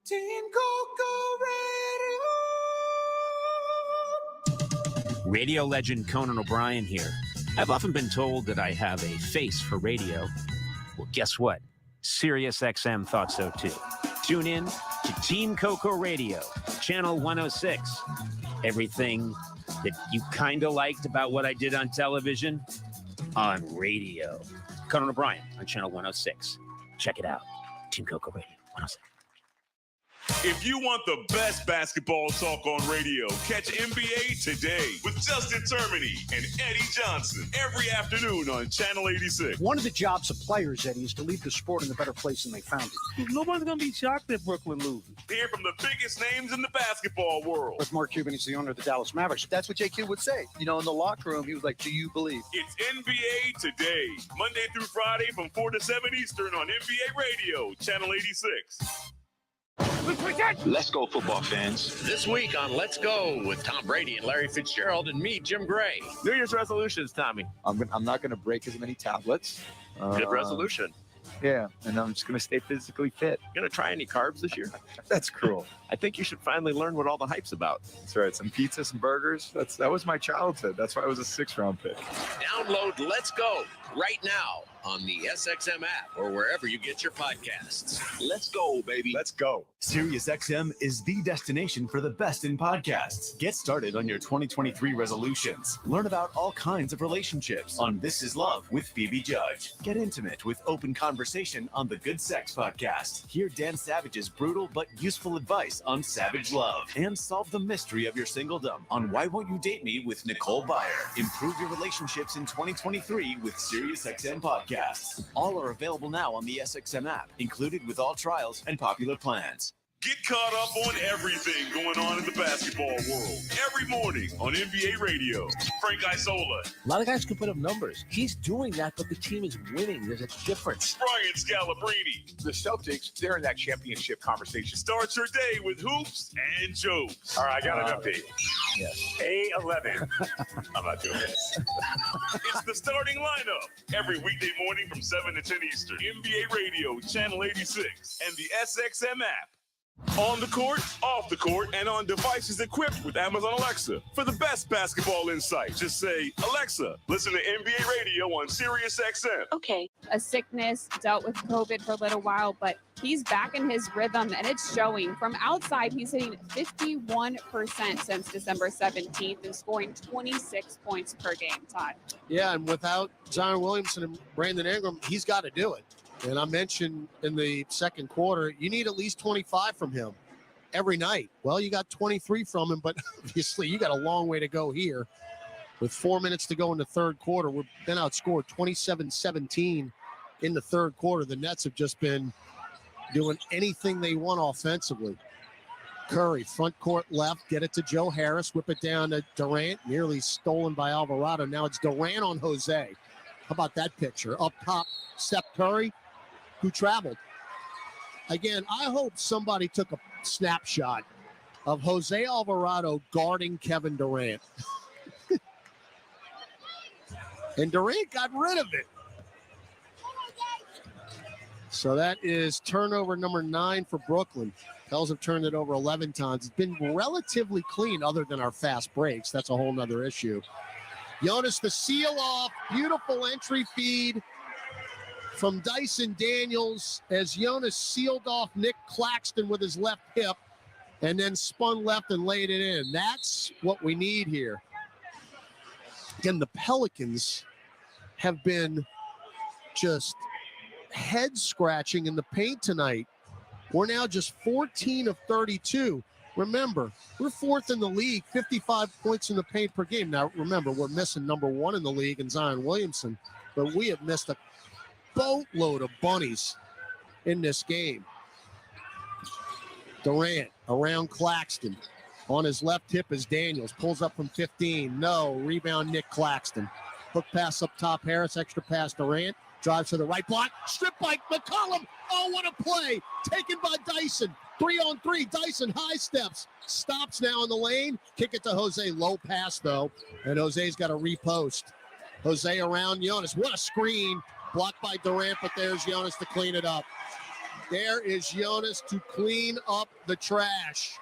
Team Coco Radio legend Conan O'Brien here. I've often been told that I have a face for radio. Well, guess what? SiriusXM thought so too. Tune in, to Team Coco Radio, Channel 106. Everything that you kind of liked about what I did on television, on radio. Conan O'Brien on Channel 106. Check it out. Team Coco Radio 106. If you want the best basketball talk on radio, catch NBA Today with Justin Termini and Eddie Johnson every afternoon on Channel 86. One of the jobs of players, Eddie, is to leave the sport in a better place than they found it. Nobody's going to be shocked if Brooklyn loses. Hear from the biggest names in the basketball world. With Mark Cuban, he's the owner of the Dallas Mavericks. That's what JQ would say. You know, in the locker room, he was like, do you believe? It's NBA Today, Monday through Friday from 4 to 7 Eastern on NBA Radio, Channel 86. Let's go, football fans. This week on Let's Go with Tom Brady and Larry Fitzgerald and me, Jim Gray. New Year's resolutions, Tommy. I'm not going to break as many tablets. Good resolution. Yeah, and I'm just going to stay physically fit. You going to try any carbs this year? That's cruel. I think you should finally learn what all the hype's about. That's right. Some pizza, some burgers. That was my childhood. That's why I was a 6th-round pick. Download Let's Go right now on the SXM app or wherever you get your podcasts. Let's go, baby. Let's go. SiriusXM is the destination for the best in podcasts. Get started on your 2023 resolutions. Learn about all kinds of relationships on This Is Love with Phoebe Judge. Get intimate with open conversation on the Good Sex Podcast. Hear Dan Savage's brutal but useful advice on Savage Love. And solve the mystery of your singledom on Why Won't You Date Me with Nicole Byer. Improve your relationships in 2023 with SiriusXM Podcasts. All are available now on the SXM app, included with all trials and popular plans. Get caught up on everything going on in the basketball world every morning on NBA Radio. Frank Isola. A lot of guys can put up numbers. He's doing that, but the team is winning. There's a difference. Brian Scalabrine. The Celtics, they're in that championship conversation. Start your day with hoops and jokes. All right, I got an update. Yes. A11. I'm not doing this. It's the starting lineup every weekday morning from 7 to 10 Eastern. NBA Radio, Channel 86, and the SXM app. On the court, off the court, and on devices equipped with Amazon Alexa. For the best basketball insight, just say, Alexa, listen to NBA Radio on SiriusXM. Okay. A sickness, dealt with COVID for a little while, but he's back in his rhythm, and it's showing. From outside, he's hitting 51% since December 17th and scoring 26 points per game, Todd. Yeah, and without Zion Williamson and Brandon Ingram, he's got to do it. And I mentioned in the second quarter, you need at least 25 from him every night. Well, you got 23 from him, but obviously you got a long way to go here. With 4 minutes to go in the third quarter, we've been outscored 27-17 in the third quarter. The Nets have just been doing anything they want offensively. Curry, front court left, get it to Joe Harris, whip it down to Durant, nearly stolen by Alvarado. Now it's Durant on Jose. How about that picture? Up top, Steph Curry, who traveled. Again, I hope somebody took a snapshot of Jose Alvarado guarding Kevin Durant. And Durant got rid of it. So that is turnover number 9 for Brooklyn. Pels have turned it over 11 times. It's been relatively clean other than our fast breaks. That's a whole nother issue. Jonas, the seal off, beautiful entry feed from Dyson Daniels as Jonas sealed off Nick Claxton with his left hip and then spun left and laid it in. That's what we need here. Again, the Pelicans have been just head scratching in the paint tonight. We're now just 14 of 32. Remember, we're 4th in the league, 55 points in the paint per game. Now, remember, we're missing number 1 in the league in Zion Williamson, but we have missed a boatload of bunnies in this game. Durant around Claxton. On his left hip is Daniels. Pulls up from 15. No. Rebound, Nick Claxton. Hook pass up top, Harris. Extra pass, Durant. Drives to the right block. Strip by McCollum. Oh, what a play. Taken by Dyson. 3-on-3. Dyson high steps. Stops now in the lane. Kick it to Jose. Low pass, though. And Jose's got a repost. Jose around Jonas. What a screen. Blocked by Durant, but there's Jonas to clean it up. There is Jonas to clean up the trash.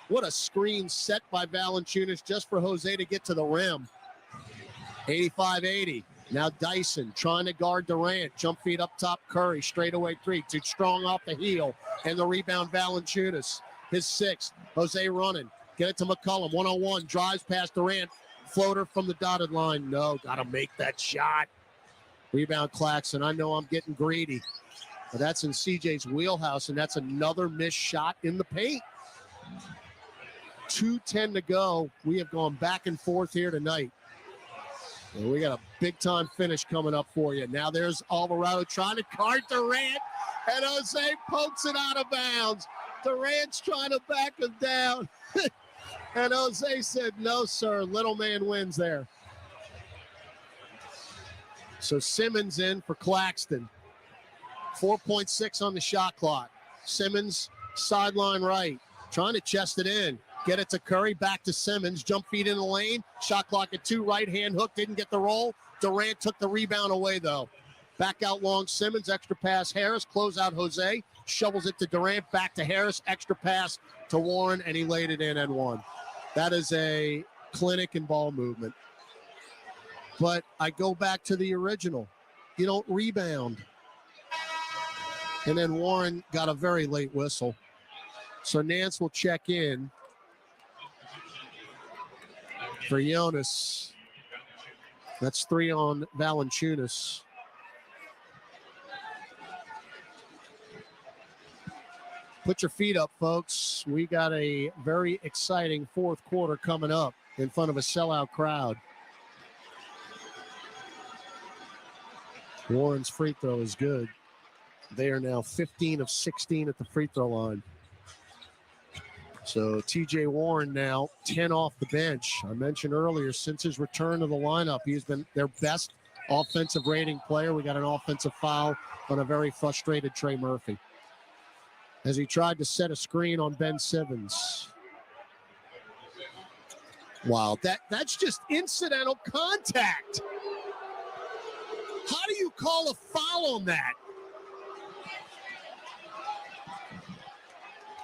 What a screen set by Valanciunas just for Jose to get to the rim. 85-80. Now Dyson trying to guard Durant. Jump feed up top, Curry. Straightaway three. Too strong off the heel. And the rebound, Valanciunas. His sixth. Jose running. Get it to McCollum. 1-on-1. Drives past Durant. Floater from the dotted line. No, got to make that shot. Rebound, Claxton. I know I'm getting greedy. But that's in CJ's wheelhouse, and that's another missed shot in the paint. 2:10 to go. We have gone back and forth here tonight. And we got a big-time finish coming up for you. Now there's Alvarado trying to guard Durant, and Jose pokes it out of bounds. Durant's trying to back him down. And Jose said, no, sir. Little man wins there. So Simmons in for Claxton. 4.6 on the shot clock. Simmons, sideline right. Trying to chest it in. Get it to Curry, back to Simmons. Jump feed in the lane. Shot clock at 2. Right hand hook, didn't get the roll. Durant took the rebound away, though. Back out long, Simmons. Extra pass, Harris. Close out, Jose. Shovels it to Durant. Back to Harris. Extra pass to Warren, and he laid it in and one. That is a clinic in ball movement. But I go back to the original. You don't rebound. And then Warren got a very late whistle. So Nance will check in for Jonas. That's 3 on Valanciunas. Put your feet up, folks. We got a very exciting fourth quarter coming up in front of a sellout crowd. Warren's free throw is good. They are now 15 of 16 at the free throw line. So TJ Warren now 10 off the bench. I mentioned earlier, since his return to the lineup, he's been their best offensive rating player. We got an offensive foul on a very frustrated Trey Murphy as he tried to set a screen on Ben Simmons. Wow, that's just incidental contact. How do you call a foul on that?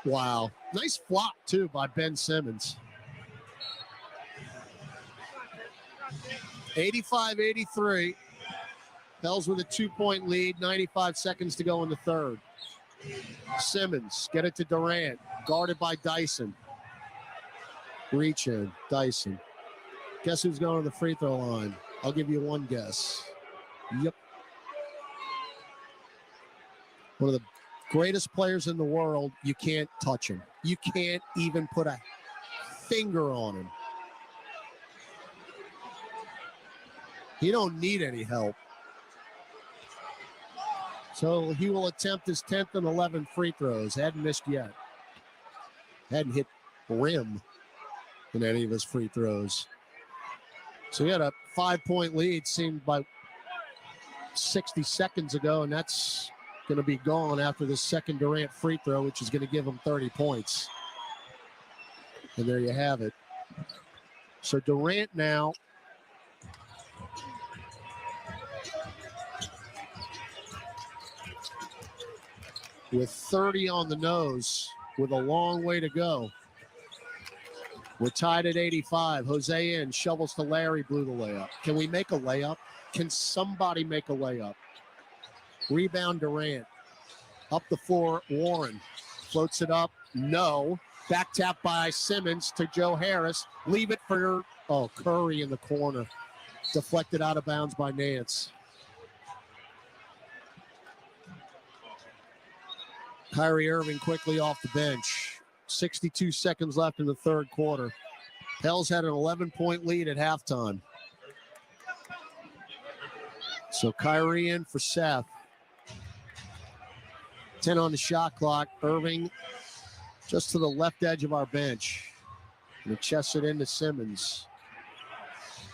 Wow. Nice flop, too, by Ben Simmons. 85-83. Pels with a 2-point lead, 95 seconds to go in the third. Simmons, get it to Durant, guarded by Dyson. Reach in, Dyson. Guess who's going to the free throw line? I'll give you one guess. Yep. One of the greatest players in the world, you can't touch him. You can't even put a finger on him. He don't need any help. So he will attempt his 10th and 11th free throws. Hadn't missed yet. Hadn't hit rim in any of his free throws. So he had a 5-point lead, seemed by 60 seconds ago, and that's going to be gone after the second Durant free throw, which is going to give him 30 points. And there you have it. So Durant now with 30 on the nose with a long way to go. We're tied at 85. Jose in, shovels to Larry, blew the layup. Can we make a layup? Can somebody make a layup? Rebound Durant. Up the floor, Warren. Floats it up. No. Back tap by Simmons to Joe Harris. Leave it for, Curry in the corner. Deflected out of bounds by Nance. Kyrie Irving quickly off the bench. 62 seconds left in the third quarter. Pels had an 11-point lead at halftime. So Kyrie in for Seth. 10 on the shot clock. Irving just to the left edge of our bench. And he chests it into Simmons.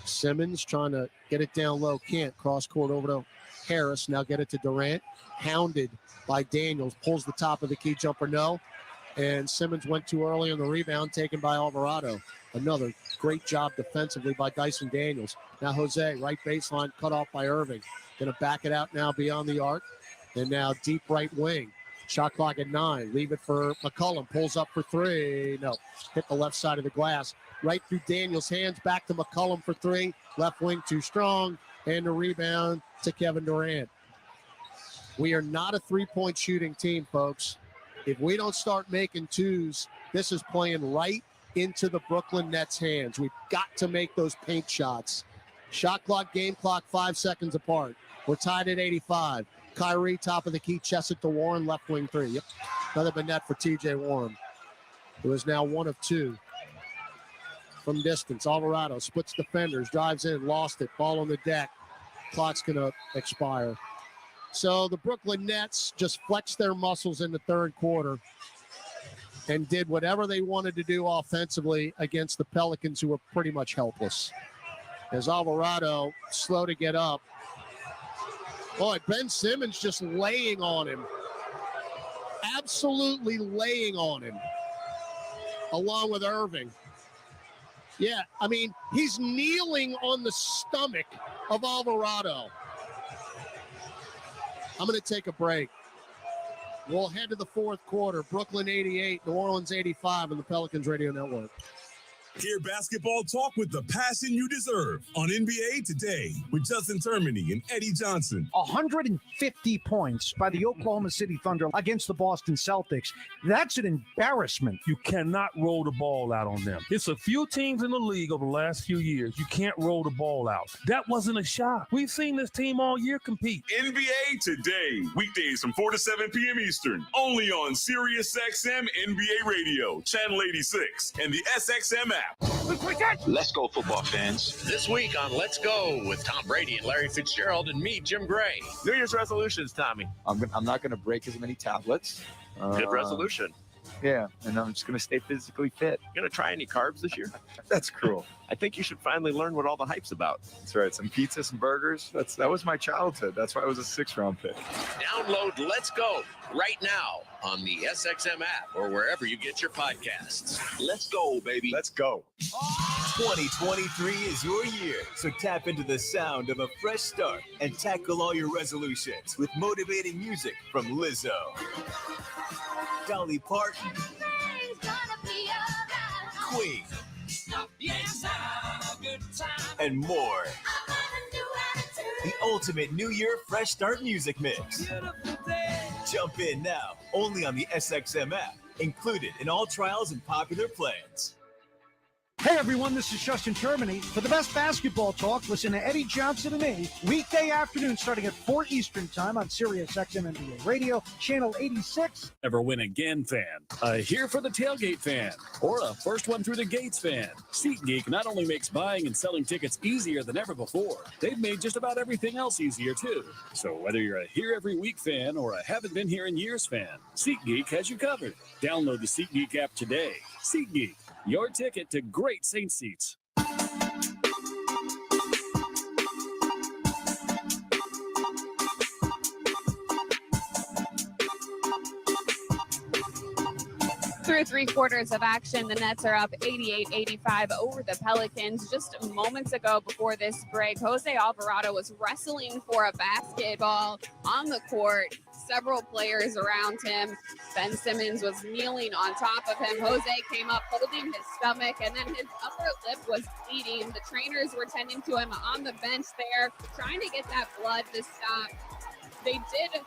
Simmons trying to get it down low. Can't. Cross court over to Harris. Now get it to Durant. Hounded by Daniels. Pulls the top of the key jumper. No. And Simmons went too early on the rebound, taken by Alvarado. Another great job defensively by Dyson Daniels. Now Jose, right baseline, cut off by Irving. Going to back it out now beyond the arc. And now deep right wing. Shot clock at 9. Leave it for McCollum. Pulls up for 3. No. Hit the left side of the glass. Right through Daniels' hands. Back to McCollum for 3. Left wing too strong. And the rebound to Kevin Durant. We are not a three-point shooting team, folks. If we don't start making twos, this is playing right into the Brooklyn Nets' hands. We've got to make those paint shots. Shot clock, game clock, 5 seconds apart. We're tied at 85. Kyrie, top of the key, chest it to Warren, left wing three. Yep, another net for TJ Warren. It was now 1 of 2 from distance. Alvarado splits defenders, drives in, lost it, ball on the deck. Clock's going to expire. So the Brooklyn Nets just flexed their muscles in the third quarter and did whatever they wanted to do offensively against the Pelicans, who were pretty much helpless. As Alvarado, slow to get up. Boy, Ben Simmons just laying on him. Absolutely laying on him. Along with Irving. Yeah, I mean, he's kneeling on the stomach of Alvarado. I'm going to take a break. We'll head to the fourth quarter. Brooklyn 88, New Orleans 85 on the Pelicans Radio Network. Hear basketball talk with the passion you deserve on NBA Today with Justin Termini and Eddie Johnson. 150 points by the Oklahoma City Thunder against the Boston Celtics. That's an embarrassment. You cannot roll the ball out on them. It's a few teams in the league over the last few years. You can't roll the ball out. That wasn't a shot. We've seen this team all year compete. NBA Today, weekdays from 4 to 7 p.m. Eastern, only on SiriusXM NBA Radio, Channel 86, and the SXM app. Let's go, football fans. This week on Let's Go with Tom Brady and Larry Fitzgerald and me, Jim Gray. New Year's resolutions, Tommy. I'm not going to break as many tablets. Good resolution. Yeah, and I'm just going to stay physically fit. You gonna try any carbs this year? That's cruel. I think you should finally learn what all the hype's about. That's right. Some pizza, some burgers. That was my childhood. That's why I was a 6th-round pick. Download Let's Go right now on the SXM app or wherever you get your podcasts. Let's go, baby. Let's go. 2023 is your year, so tap into the sound of a fresh start and tackle all your resolutions with motivating music from Lizzo, Dolly Parton, Queen, and more. The ultimate New Year fresh start music mix. Jump in now, only on the SXM app, included in all trials and popular plans. Hey everyone, this is Justin Termini. For the best basketball talk, listen to Eddie Johnson and me, weekday afternoon starting at 4 Eastern time on SiriusXM NBA Radio, Channel 86. Ever win again fan, a here for the tailgate fan, or a first one through the gates fan. SeatGeek not only makes buying and selling tickets easier than ever before, they've made just about everything else easier too. So whether you're a here every week fan or a haven't been here in years fan, SeatGeek has you covered. Download the SeatGeek app today. SeatGeek, your ticket to great Saints seats. Through 3 quarters of action, the Nets are up 88-85 over the Pelicans. Just moments ago before this break, Jose Alvarado was wrestling for a basketball on the court. Several players around him. Ben Simmons was kneeling on top of him. Jose came up holding his stomach, and then his upper lip was bleeding. The trainers were tending to him on the bench there, trying to get that blood to stop. They did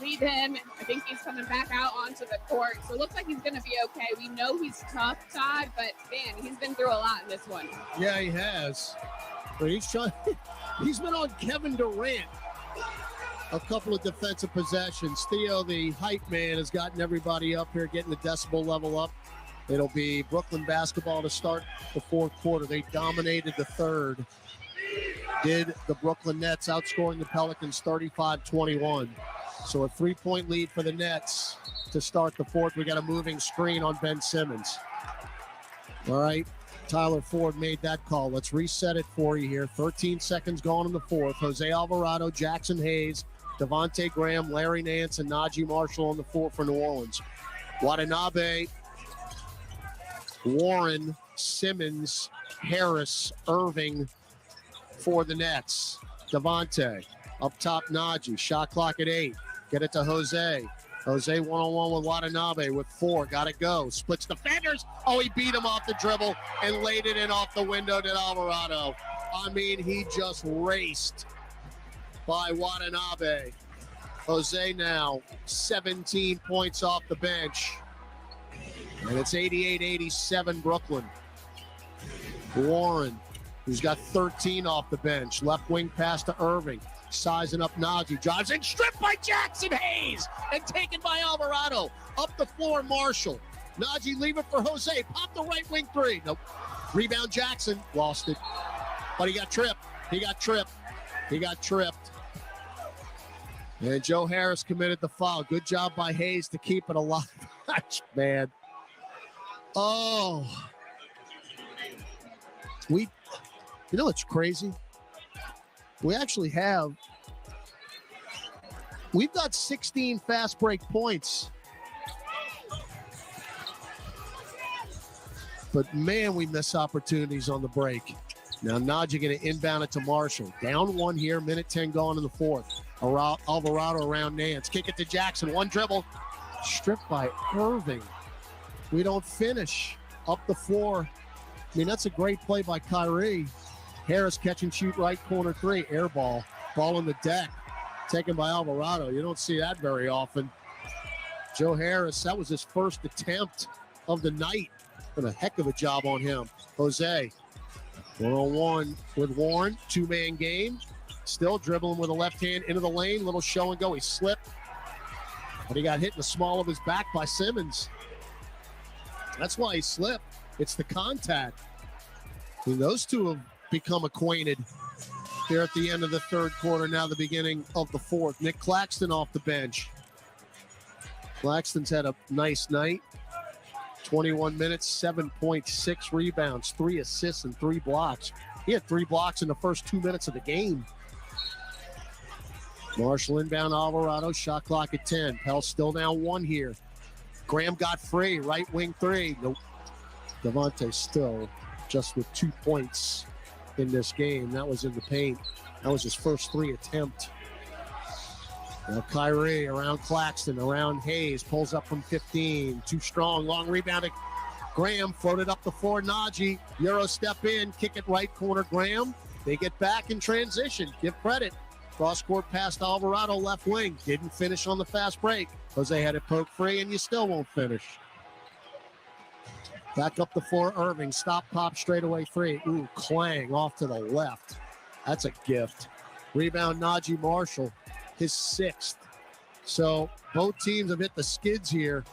lead him. I think he's coming back out onto the court. So it looks like he's going to be okay. We know he's tough, Todd, but man, he's been through a lot in this one. Yeah, he has. But he's been on Kevin Durant a couple of defensive possessions. Theo, the hype man, has gotten everybody up here, getting the decibel level up. It'll be Brooklyn basketball to start the fourth quarter. They dominated the third. Did the Brooklyn Nets, outscoring the Pelicans 35-21. So a 3-point lead for the Nets to start the fourth. We got a moving screen on Ben Simmons. All right, Tyler Ford made that call. Let's reset it for you here. 13 seconds gone in the fourth. Jose Alvarado, Jackson Hayes, Devontae Graham, Larry Nance, and Naji Marshall on the floor for New Orleans. Watanabe, Warren, Simmons, Harris, Irving for the Nets. Devontae, up top Naji, shot clock at 8. Get it to Jose. Jose one-on-one with Watanabe with 4. Got to go. Splits defenders. Oh, he beat him off the dribble and laid it in off the window to Alvarado. I mean, he just raced by Watanabe. Jose now 17 points off the bench. And it's 88-87 Brooklyn. Warren, who's got 13 off the bench. Left wing pass to Irving. Sizing up Naji. Drives in, stripped by Jackson Hayes. And taken by Alvarado. Up the floor, Marshall. Naji, leave it for Jose. Pop the right wing three. Nope. Rebound Jackson. Lost it. But he got tripped. He got tripped. And Joe Harris committed the foul. Good job by Hayes to keep it alive. Man. Oh. You know what's crazy? We've got 16 fast break points. But man, we miss opportunities on the break. Now Naji going to inbound it to Marshall. Down one here, minute 10 gone in the fourth. Alvarado around Nance. Kick it to Jackson. One dribble. Stripped by Irving. We don't finish. Up the floor. I mean, that's a great play by Kyrie. Harris catch and shoot right corner three. Air ball. Ball on the deck. Taken by Alvarado. You don't see that very often. Joe Harris, that was his first attempt of the night. Did a heck of a job on him. Jose. 1-on-1 with Warren. Two-man game. Still dribbling with a left hand into the lane. Little show and go. He slipped. But he got hit in the small of his back by Simmons. That's why he slipped. It's the contact. I mean, those two have become acquainted here at the end of the third quarter, now the beginning of the fourth. Nick Claxton off the bench. Claxton's had a nice night. 21 minutes, 7.6 rebounds, 3 assists, and 3 blocks. He had 3 blocks in the first 2 minutes of the game. Marshall inbound Alvarado, shot clock at 10. Pell still down 1 here. Graham got free, right wing 3. Nope. Devontae still just with 2 points in this game. That was in the paint. That was his first 3 attempt. Now Kyrie around Claxton, around Hayes, pulls up from 15. Too strong, long rebound. Graham floated up the floor. Naji, Euro step in, kick it right corner. Graham, they get back in transition. Give credit. Cross court pass to Alvarado, left wing. Didn't finish on the fast break. Jose had it poke free, and you still won't finish. Back up the floor, Irving. Stop, pop, straightaway 3. Ooh, clang off to the left. That's a gift. Rebound, Naji Marshall, his 6th. So both teams have hit the skids here.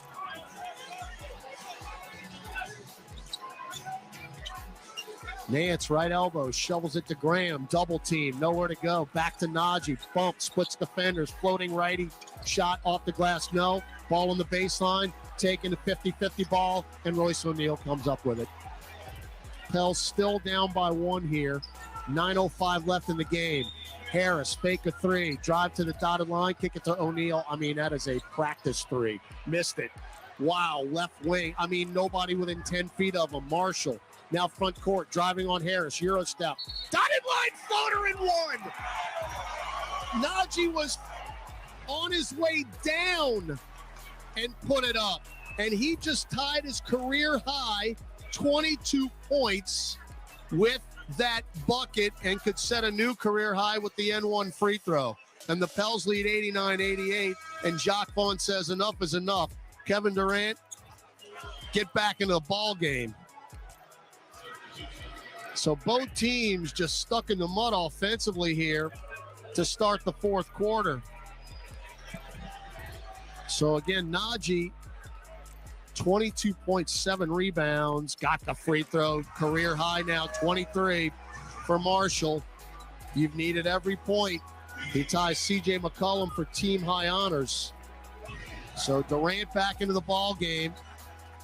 Nance, right elbow, shovels it to Graham. Double team, nowhere to go. Back to Naji. Bump, splits defenders. Floating righty. Shot off the glass, no. Ball on the baseline. Taking the 50-50 ball, and Royce O'Neal comes up with it. Pell still down by 1 here. 9:05 left in the game. Harris, fake a 3. Drive to the dotted line. Kick it to O'Neal. I mean, that is a practice 3. Missed it. Wow, left wing. I mean, nobody within 10 feet of him. Marshall. Now front court, driving on Harris, Euro step. Dotted line floater and 1. Naji was on his way down and put it up. And he just tied his career high 22 points with that bucket and could set a new career high with the N1 free throw. And the Pels lead 89-88. And Jacques Vaughn says enough is enough. Kevin Durant, get back into the ball game. So both teams just stuck in the mud offensively here to start the fourth quarter. So again, Naji, 22.7 rebounds, got the free throw, career high now, 23 for Marshall. You've needed every point. He ties C.J. McCollum for team high honors. So Durant back into the ball game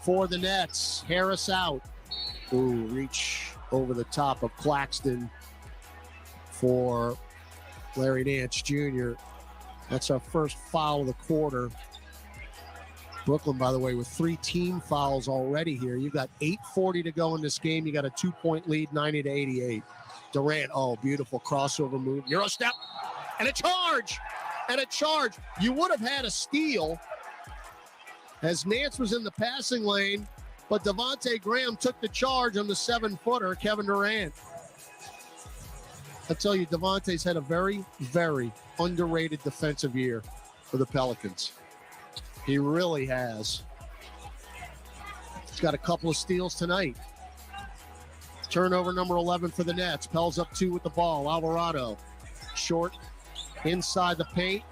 for the Nets. Harris out. Ooh, reach over the top of Claxton for Larry Nance Jr. That's our first foul of the quarter. Brooklyn, by the way, with 3 team fouls already here. You've got 8:40 to go in this game. You got a 2-point lead, 90-88. Durant, oh, beautiful crossover move. Euro step and a charge. And a charge. You would have had a steal as Nance was in the passing lane, but Devontae Graham took the charge on the 7-footer, Kevin Durant. I tell you, Devontae's had a very, very underrated defensive year for the Pelicans. He really has. He's got a couple of steals tonight. Turnover number 11 for the Nets. Pels up 2 with the ball. Alvarado, short, inside the paint.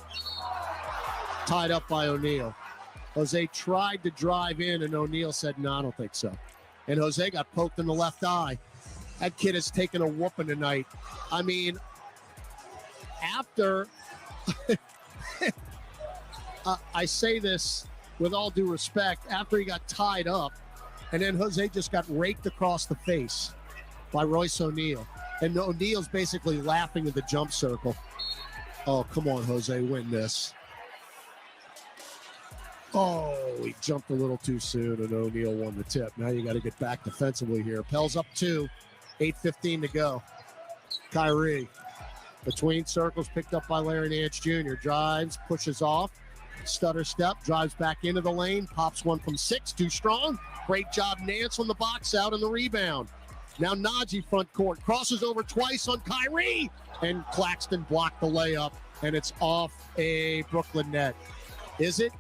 Tied up by O'Neal. Jose tried to drive in, and O'Neal said, no, I don't think so. And Jose got poked in the left eye. That kid has taken a whooping tonight. I mean, after I say this with all due respect, after he got tied up, and then Jose just got raked across the face by Royce O'Neal. And O'Neal's basically laughing at the jump circle. Oh, come on, Jose, win this. Oh, he jumped a little too soon, and O'Neal won the tip. Now you got to get back defensively here. Pels up 2, 8:15 to go. Kyrie, between circles, picked up by Larry Nance Jr. Drives, pushes off, stutter step, drives back into the lane, pops one from 6, too strong. Great job, Nance on the box out and the rebound. Now Naji front court, crosses over twice on Kyrie, and Claxton blocked the layup, and it's off a Brooklyn net. Is it?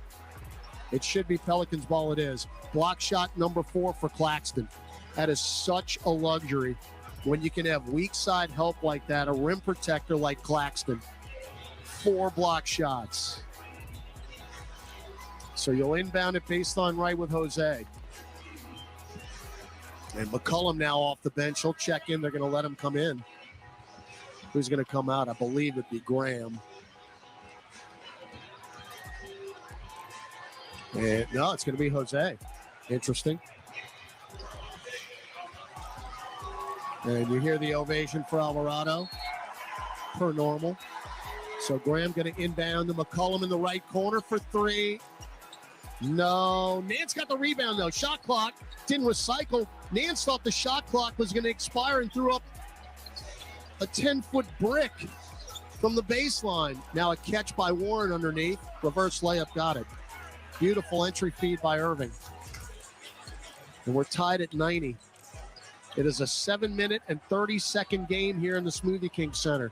It should be Pelicans ball. It is. Block shot number 4 for Claxton. That is such a luxury when you can have weak side help like that, a rim protector like Claxton. 4 block shots. So you'll inbound it baseline right with Jose. And McCollum now off the bench. He'll check in. They're going to let him come in. Who's going to come out? I believe it'd be Graham. And no, it's going to be Jose. Interesting. And you hear the ovation for Alvarado, per normal. So Graham going to inbound to McCollum in the right corner for 3. No, Nance got the rebound though. Shot clock didn't recycle. Nance thought the shot clock was going to expire and threw up a 10-foot brick from the baseline. Now a catch by Warren underneath. Reverse layup, got it. Beautiful entry feed by Irving. And we're tied at 90. It is a 7-minute and 30-second game here in the Smoothie King Center.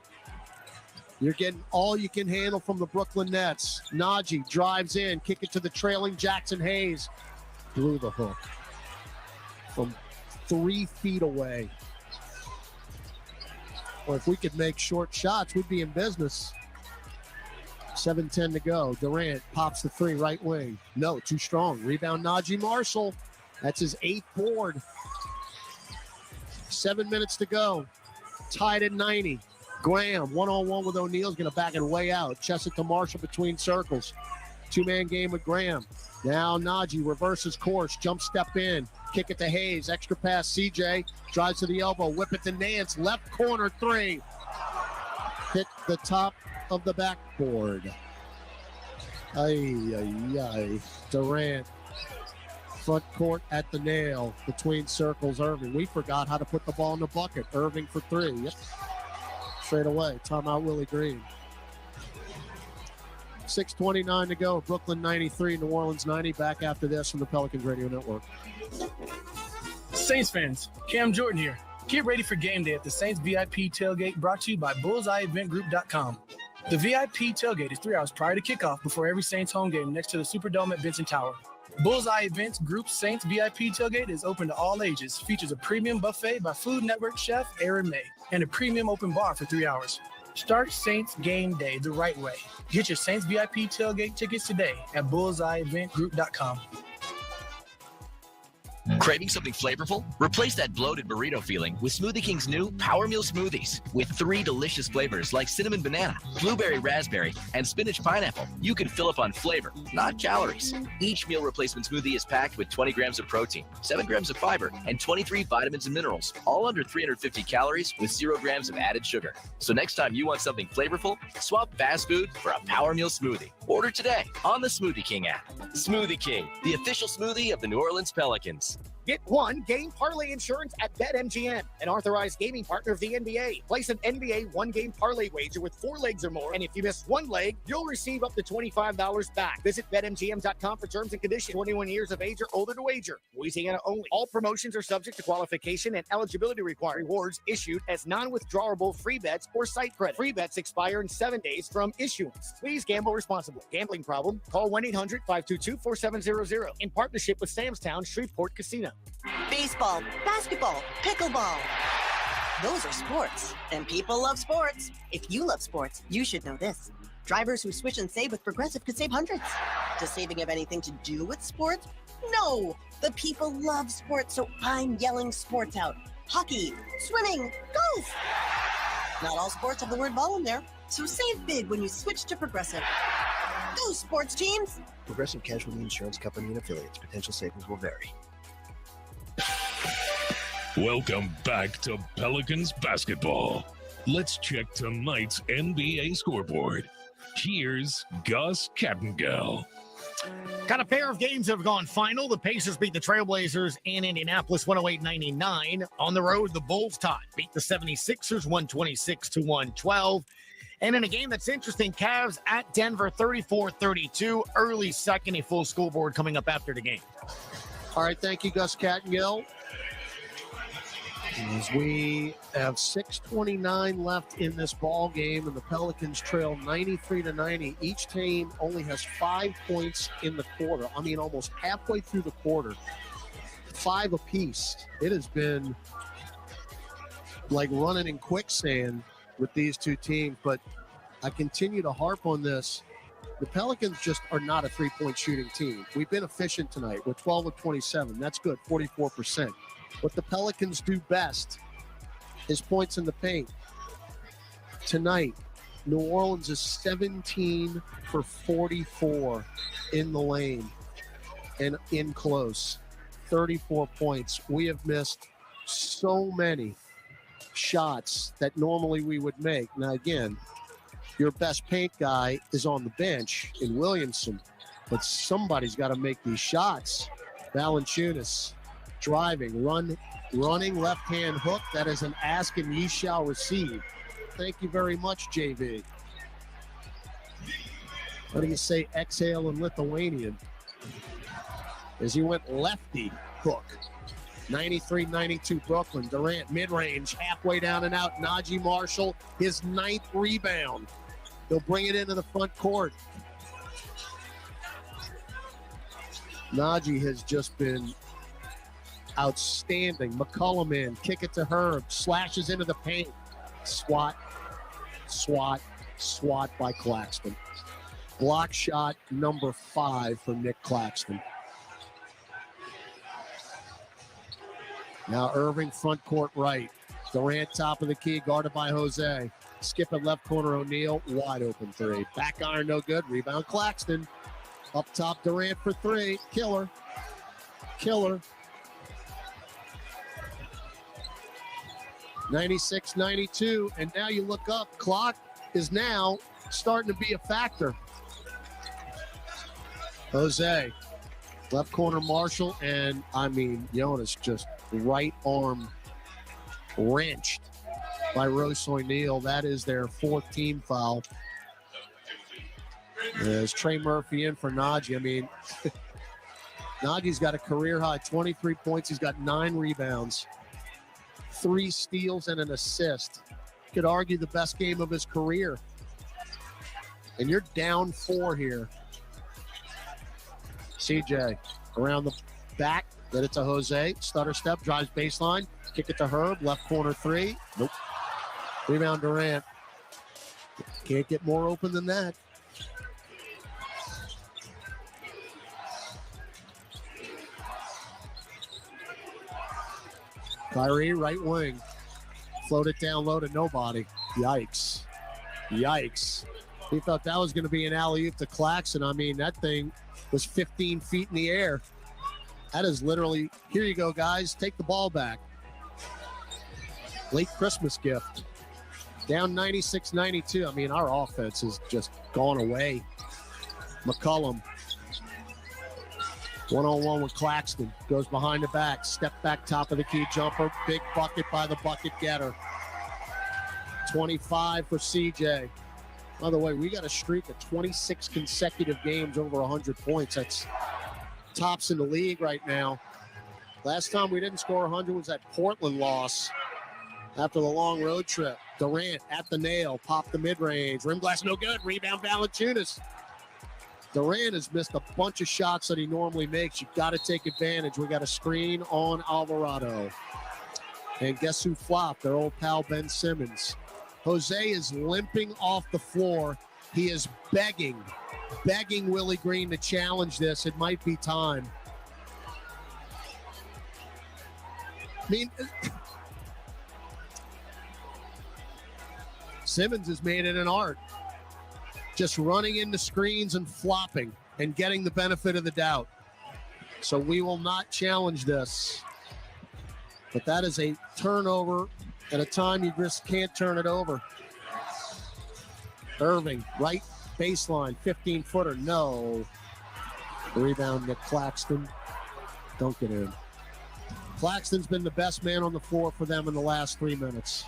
You're getting all you can handle from the Brooklyn Nets. Naji drives in, kick it to the trailing Jackson Hayes. Blew the hook from 3 feet away. Or if we could make short shots, we'd be in business. 7:10 to go. Durant pops the 3 right wing. No, too strong. Rebound Naji Marshall. That's his 8th board. 7 minutes to go. Tied at 90. Graham, one-on-one with O'Neal, is going to back it way out. Chest it to Marshall between circles. 2-man game with Graham. Now Naji reverses course. Jump step in. Kick it to Hayes. Extra pass. CJ drives to the elbow. Whip it to Nance. Left corner 3. Hit the top of the backboard. Durant. Front court at the nail. Between circles, Irving. We forgot how to put the ball in the bucket. Irving for 3. Yep. Straight away. Timeout Willie Green. 6:29 to go. Brooklyn 93, New Orleans 90. Back after this from the Pelicans Radio Network. Saints fans, Cam Jordan here. Get ready for game day at the Saints VIP tailgate, brought to you by BullseyeEventGroup.com. The VIP tailgate is 3 hours prior to kickoff before every Saints home game next to the Superdome at Benson Tower. Bullseye Events Group Saints VIP tailgate is open to all ages, features a premium buffet by Food Network chef Aaron May, and a premium open bar for 3 hours. Start Saints game day the right way. Get your Saints VIP tailgate tickets today at BullseyeEventGroup.com. Craving something flavorful? Replace that bloated burrito feeling with Smoothie King's new Power Meal Smoothies. With 3 delicious flavors like cinnamon banana, blueberry raspberry, and spinach pineapple, you can fill up on flavor, not calories. Each meal replacement smoothie is packed with 20 grams of protein, 7 grams of fiber, and 23 vitamins and minerals, all under 350 calories with 0 grams of added sugar. So next time you want something flavorful, swap fast food for a Power Meal Smoothie. Order today on the Smoothie King app. Smoothie King, the official smoothie of the New Orleans Pelicans. Get one game parlay insurance at BetMGM, an authorized gaming partner of the NBA. Place an NBA one-game parlay wager with 4 legs or more, and if you miss one leg, you'll receive up to $25 back. Visit BetMGM.com for terms and conditions. 21 years of age or older to wager. Louisiana only. All promotions are subject to qualification and eligibility requirements. Rewards issued as non-withdrawable free bets or site credit. Free bets expire in 7 days from issuance. Please gamble responsibly. Gambling problem? Call 1-800-522-4700 in partnership with Samstown Shreveport Casino. Baseball, basketball, pickleball. Those are sports, and people love sports. If you love sports, you should know this. Drivers who switch and save with Progressive could save hundreds. Does saving have anything to do with sports? No! The people love sports, so I'm yelling sports out. Hockey, swimming, golf. Not all sports have the word ball in there, so save big when you switch to Progressive. Go sports teams! Progressive Casualty Insurance Company and affiliates. Potential savings will vary. Welcome back to Pelicans basketball. Let's check tonight's NBA scoreboard. Here's Gus Kattengell. Got a pair of games that have gone final. The Pacers beat the Trailblazers in Indianapolis 108-99. On the road, the Bulls beat the 76ers 126-112. And in a game that's interesting, Cavs at Denver 34-32. Early second, a full scoreboard coming up after the game. All right, thank you, Gus Kattengell. As we have 6:29 left in this ball game, and the Pelicans trail 93-90. Each team only has 5 points in the quarter. I mean, almost halfway through the quarter, 5 apiece. It has been like running in quicksand with these two teams, but I continue to harp on this. The Pelicans just are not a three-point shooting team. We've been efficient tonight. We're 12 of 27. That's good, 44%. What the Pelicans do best is points in the paint. Tonight, New Orleans is 17 for 44 in the lane and in close. 34 points. We have missed so many shots that normally we would make. Now, again, your best paint guy is on the bench in Williamson, but somebody's got to make these shots. Valanciunas driving, running left-hand hook. That is an ask and ye shall receive. Thank you very much, JV. What do you say, exhale in Lithuanian? As he went lefty hook. 93-92 Brooklyn. Durant mid-range, halfway down and out. Naji Marshall, his 9th rebound. He'll bring it into the front court. Naji has just been outstanding. McCollum in, kick it to Herb, slashes into the paint. Swat by Claxton. Block shot number 5 from Nick Claxton. Now Irving front court right. Durant top of the key, guarded by Jose. Skip it left corner, O'Neal, wide open 3. Back iron, no good. Rebound Claxton. Up top, Durant for 3. Killer. 96-92, and now you look up, clock is now starting to be a factor. Jose, left corner Marshall, and I mean, Jonas just right arm wrenched by Royce O'Neal. That is their 4th team foul. There's Trey Murphy in for Naji. I mean, Naji's got a career high 23 points. He's got 9 rebounds. 3 steals and an assist. Could argue the best game of his career. And you're down 4 here. CJ around the back. Get it to Jose. Stutter step, drives baseline. Kick it to Herb. Left corner 3. Nope. Rebound Durant. Can't get more open than that. Kyrie, right wing. Float it down low to nobody. Yikes. He thought that was going to be an alley-oop to Claxton. I mean, that thing was 15 feet in the air. That is literally, here you go, guys. Take the ball back. Late Christmas gift. Down 96-92. I mean, our offense has just gone away. McCollum. One-on-one with Claxton. Goes behind the back. Step back, top of the key jumper. Big bucket by the bucket getter. 25 for CJ. By the way, we got a streak of 26 consecutive games over 100 points. That's tops in the league right now. Last time we didn't score 100 was that Portland loss after the long road trip. Durant at the nail, popped the mid-range. Rim glass no good. Rebound Valanciunas. Durant has missed a bunch of shots that he normally makes. You've got to take advantage. We got a screen on Alvarado. And guess who flopped? Their old pal Ben Simmons. Jose is limping off the floor. He is begging Willie Green to challenge this. It might be time. I mean, Simmons has made it an art. Just running into screens and flopping and getting the benefit of the doubt. So we will not challenge this. But that is a turnover at a time you just can't turn it over. Irving, right baseline, 15-footer, no. Rebound to Claxton. Don't get in. Claxton's been the best man on the floor for them in the last 3 minutes.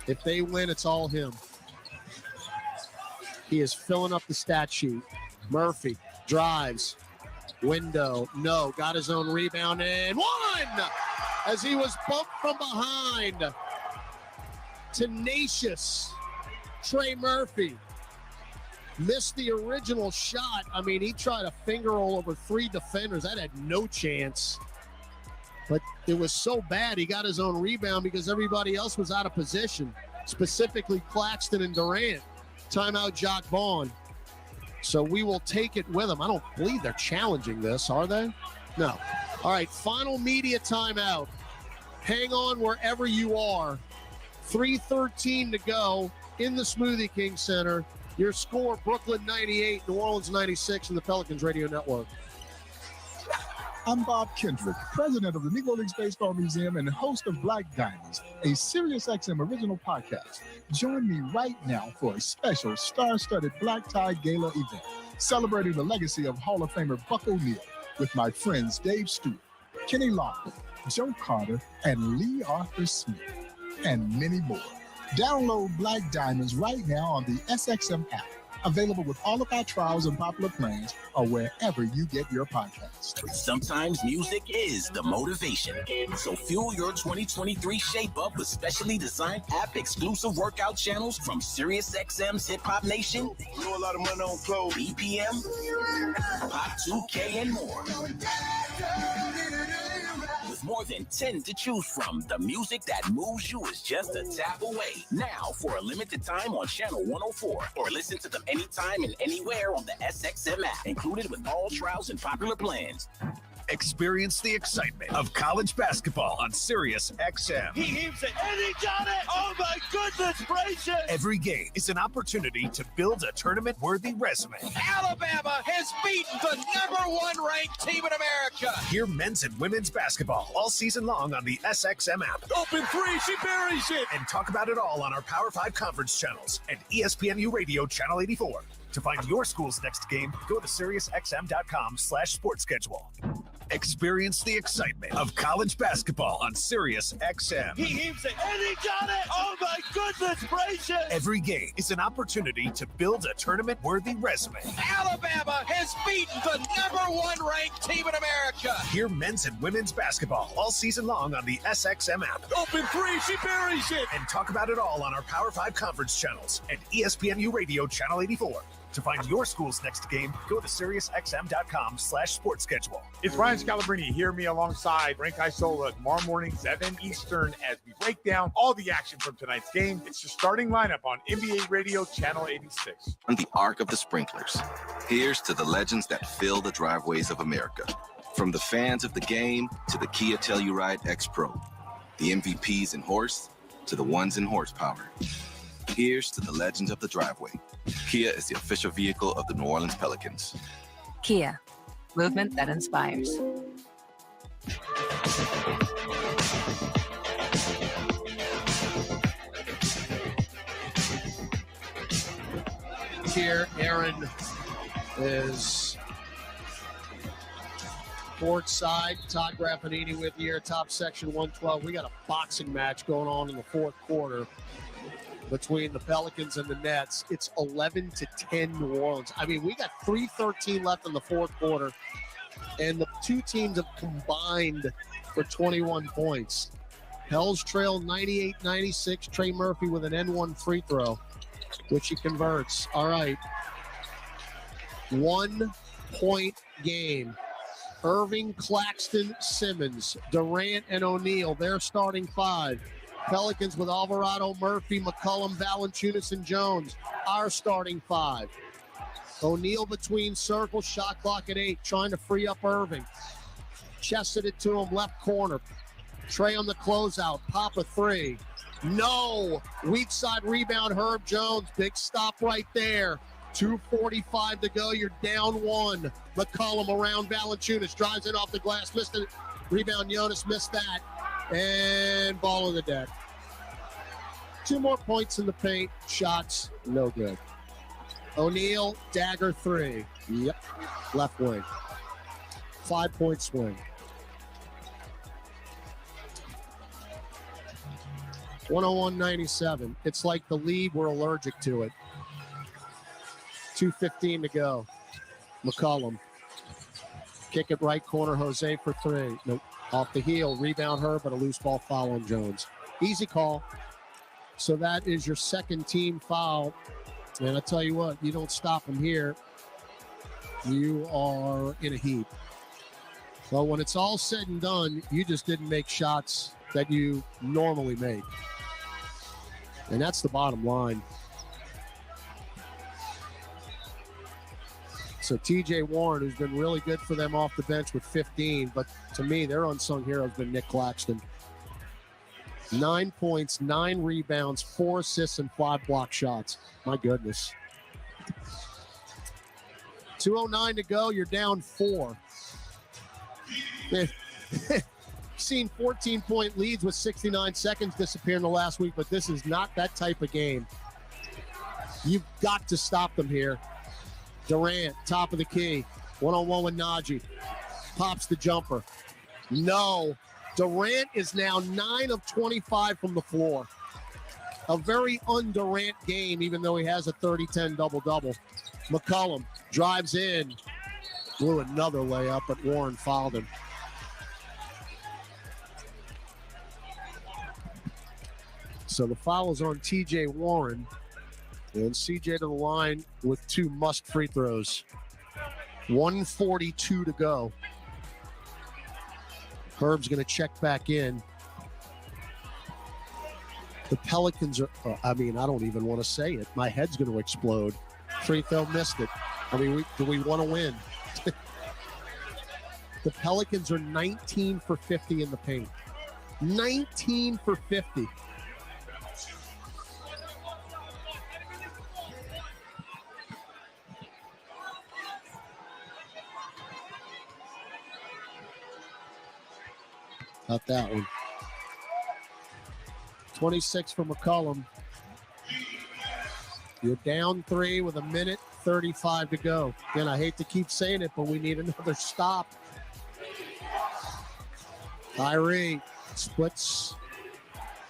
If they win, it's all him. He is filling up the stat sheet. Murphy drives. Window, no. Got his own rebound and one! As he was bumped from behind. Tenacious Trey Murphy. Missed the original shot. I mean, he tried a finger roll over 3 defenders. That had no chance. But it was so bad, he got his own rebound because everybody else was out of position, specifically Claxton and Durant. Timeout, Jock Vaughn. So we will take it with them. I don't believe they're challenging this, are they? No. All right, final media timeout. Hang on wherever you are. 3:13 to go in the Smoothie King Center. Your score, Brooklyn 98, New Orleans 96 in the Pelicans Radio Network. I'm Bob Kendrick, president of the Negro Leagues Baseball Museum and host of Black Diamonds, a SiriusXM original podcast. Join me right now for a special star-studded Black Tie Gala event, celebrating the legacy of Hall of Famer Buck O'Neil with my friends Dave Stewart, Kenny Loggins, Joe Carter, and Lee Arthur Smith, and many more. Download Black Diamonds right now on the SXM app. Available with all of our trials and popular plans or wherever you get your podcasts. Sometimes music is the motivation. So fuel your 2023 shape up with specially designed app-exclusive workout channels from SiriusXM's Hip Hop Nation, You know a lot of money on clothes. BPM, Pop 2K, and more. With more than 10 to choose from, the music that moves you is just a tap away. Now, for a limited time on Channel 104, or listen to them anytime and anywhere on the SXM app, included with all trials and popular plans. Experience the excitement of college basketball on Sirius XM. He heaves it and he got it. Oh my goodness gracious. Every game is an opportunity to build a tournament-worthy resume. Alabama has beaten the #1 ranked team in America. Hear men's and women's basketball all season long on the SXM app. Open three, she buries it. And talk about it all on our Power 5 conference channels and ESPNU Radio Channel 84. To find your school's next game, go to SiriusXM.com/sports schedule. Experience the excitement of college basketball on Sirius XM. He heaves it and he got it. Oh my goodness gracious. Every game is an opportunity to build a tournament-worthy resume. Alabama has beaten the #1 ranked team in America. Hear men's and women's basketball all season long on the SXM app. Open three, she buries it. And talk about it all on our Power 5 conference channels and ESPNU Radio Channel 84. To find your school's next game, go to SiriusXM.com/sports schedule. It's Ryan Scalabrine. Hear me alongside Frank Isola tomorrow morning, 7 Eastern, as we break down all the action from tonight's game. It's the starting lineup on NBA Radio Channel 86. On the arc of the sprinklers, here's to the legends that fill the driveways of America. From the fans of the game to the Kia Telluride X Pro, the MVPs in horse to the ones in horsepower. Here's to the legends of the driveway. Kia is the official vehicle of the New Orleans Pelicans. Kia, movement that inspires. Here, Aaron is Court side, Todd Graffinini with you here, top section 112. We got a boxing match going on in the fourth quarter between the Pelicans and the Nets. It's 11-10 New Orleans. I mean, we got 3:13 left in the fourth quarter, and the two teams have combined for 21 points. Pels trail 98-96. Trey Murphy with an N1 free throw, which he converts. All right. 1 point game. Irving, Claxton, Simmons, Durant, and O'Neal, their starting 5. Pelicans with Alvarado, Murphy, McCollum, Valanciunas, and Jones, our starting 5. O'Neal between circles, shot clock at 8, trying to free up Irving. Chested it to him, left corner. Trey on the closeout, pop a 3. No! Weak side rebound, Herb Jones, big stop right there. 2:45 to go. You're down 1. McCollum around Valanciunas. Drives it off the glass. Missed it. Rebound. Jonas missed that. And ball on the deck. 2 more points in the paint. Shots. No good. O'Neal. Dagger 3. Yep. Left wing. 5-point swing. 101-97. It's like the lead. We're allergic to it. 2:15 to go. McCollum. Kick it right corner. Jose for 3. Nope. Off the heel. Rebound her, but a loose ball foul on Jones. Easy call. So that is your second team foul. And I tell you what, you don't stop them here, you are in a heap. Well, when it's all said and done, you just didn't make shots that you normally make. And that's the bottom line. So TJ Warren, who's been really good for them off the bench with 15, but to me, their unsung hero has been Nick Claxton. 9 points, 9 rebounds, 4 assists, and 5 block shots. My goodness. 2:09 to go. You're down 4. Seen 14-point leads with 69 seconds disappear in the last week, but this is not that type of game. You've got to stop them here. Durant, top of the key. 1-on-1 with Naji. Pops the jumper. No. Durant is now 9 of 25 from the floor. A very un-Durant game, even though he has a 30-10 double-double. McCollum drives in. Blew another layup, but Warren fouled him. So the foul is on TJ Warren. And CJ to the line with 2 must free throws. 1:42 to go. Herb's going to check back in. The Pelicans are, I don't even want to say it. My head's going to explode. Free throw missed it. Do we want to win? The Pelicans are 19 for 50 in the paint. 19 for 50. Not that one. 26 for McCollum. You're down 3 with 1:35 to go. Again, I hate to keep saying it, but we need another stop. Kyrie splits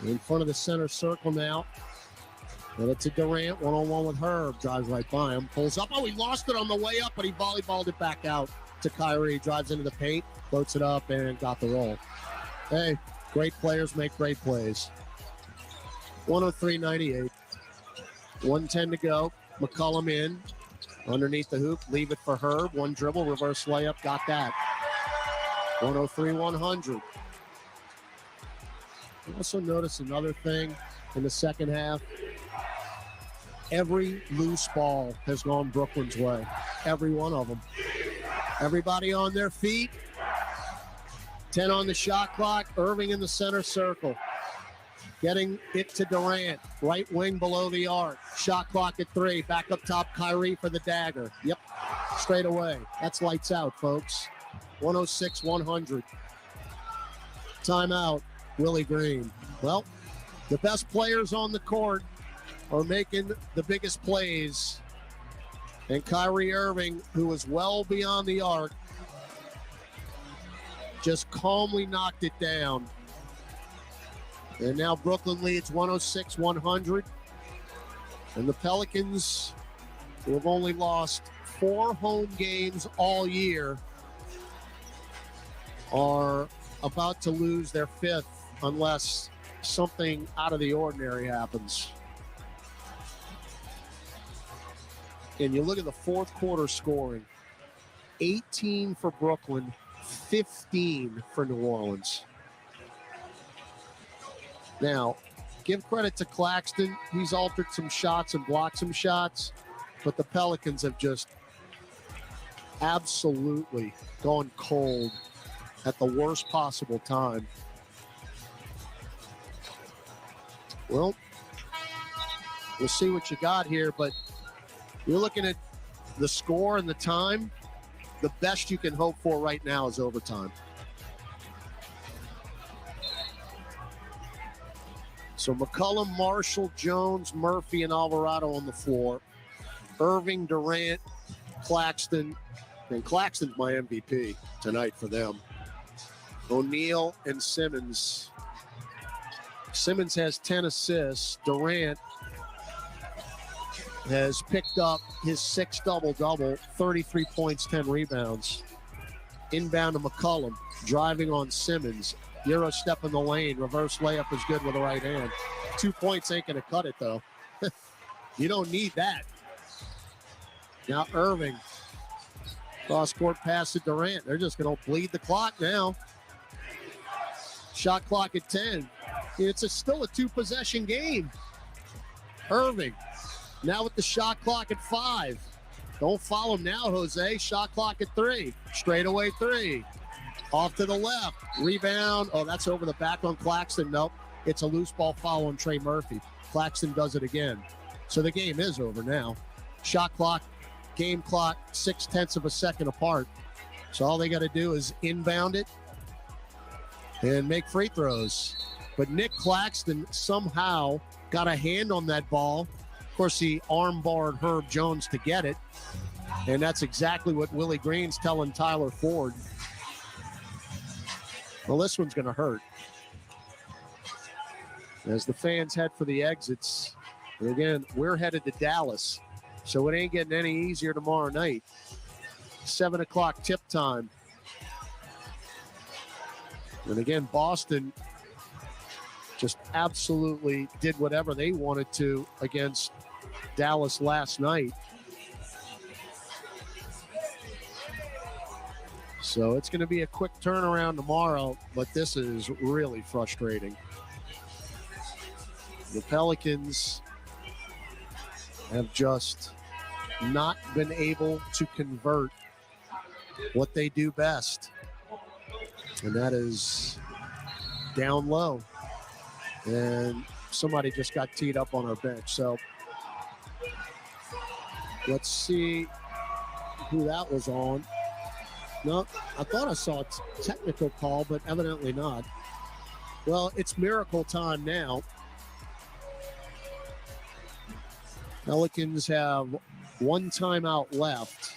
in front of the center circle now. And it's a Durant, 1-on-1 with Herb. Drives right by him. Pulls up. Oh, he lost it on the way up, but he volleyballed it back out to Kyrie. Drives into the paint, floats it up, and got the roll. Hey, great players make great plays. 103-98. 1:10 to go. McCollum in. Underneath the hoop. Leave it for Herb. 1 dribble. Reverse layup. Got that. 103-100. I also noticed another thing in the second half. Every loose ball has gone Brooklyn's way. Every one of them. Everybody on their feet. 10 on the shot clock. Irving in the center circle. Getting it to Durant. Right wing below the arc. Shot clock at 3. Back up top, Kyrie for the dagger. Yep, straight away. That's lights out, folks. 106-100. Timeout, Willie Green. Well, the best players on the court are making the biggest plays. And Kyrie Irving, who is well beyond the arc, just calmly knocked it down. And now Brooklyn leads 106-100. And the Pelicans, who have only lost 4 home games all year, are about to lose their 5th unless something out of the ordinary happens. And you look at the fourth quarter scoring, 18 for Brooklyn, 15 for New Orleans. Now, give credit to Claxton. He's altered some shots and blocked some shots, but the Pelicans have just absolutely gone cold at the worst possible time. Well, we'll see what you got here, but you're looking at the score and the time. The best you can hope for right now is overtime. So McCollum, Marshall, Jones, Murphy, and Alvarado on the floor. Irving, Durant, Claxton, and Claxton's my MVP tonight for them. O'Neal and Simmons. Simmons has 10 assists. Durant has picked up his 6th double-double, 33 points, 10 rebounds. Inbound to McCollum, driving on Simmons. Euro step in the lane, reverse layup is good with the right hand. 2 points ain't gonna cut it though. You don't need that. Now Irving, cross-court pass to Durant. They're just gonna bleed the clock now. Shot clock at 10. It's still a 2-possession game. Irving, now with the shot clock at 5. Don't foul him now, Jose. Shot clock at 3. Straightaway 3. Off to the left. Rebound. Oh, that's over the back on Claxton. Nope. It's a loose ball foul on Trey Murphy. Claxton does it again. So the game is over now. Shot clock, game clock, 0.6 of a second apart. So all they got to do is inbound it and make free throws. But Nick Claxton somehow got a hand on that ball. Of course, he arm-barred Herb Jones to get it. And that's exactly what Willie Green's telling Tyler Ford. Well, this one's going to hurt. As the fans head for the exits. And again, we're headed to Dallas. So it ain't getting any easier tomorrow night. 7 o'clock tip time. And again, Boston just absolutely did whatever they wanted to against Dallas last night. So it's going to be a quick turnaround tomorrow, but this is really frustrating. The Pelicans have just not been able to convert what they do best, and that is down low. And somebody just got teed up on our bench. So let's see who that was on. No, I thought I saw a technical call, but evidently not. Well, it's miracle time now. Pelicans have 1 timeout left.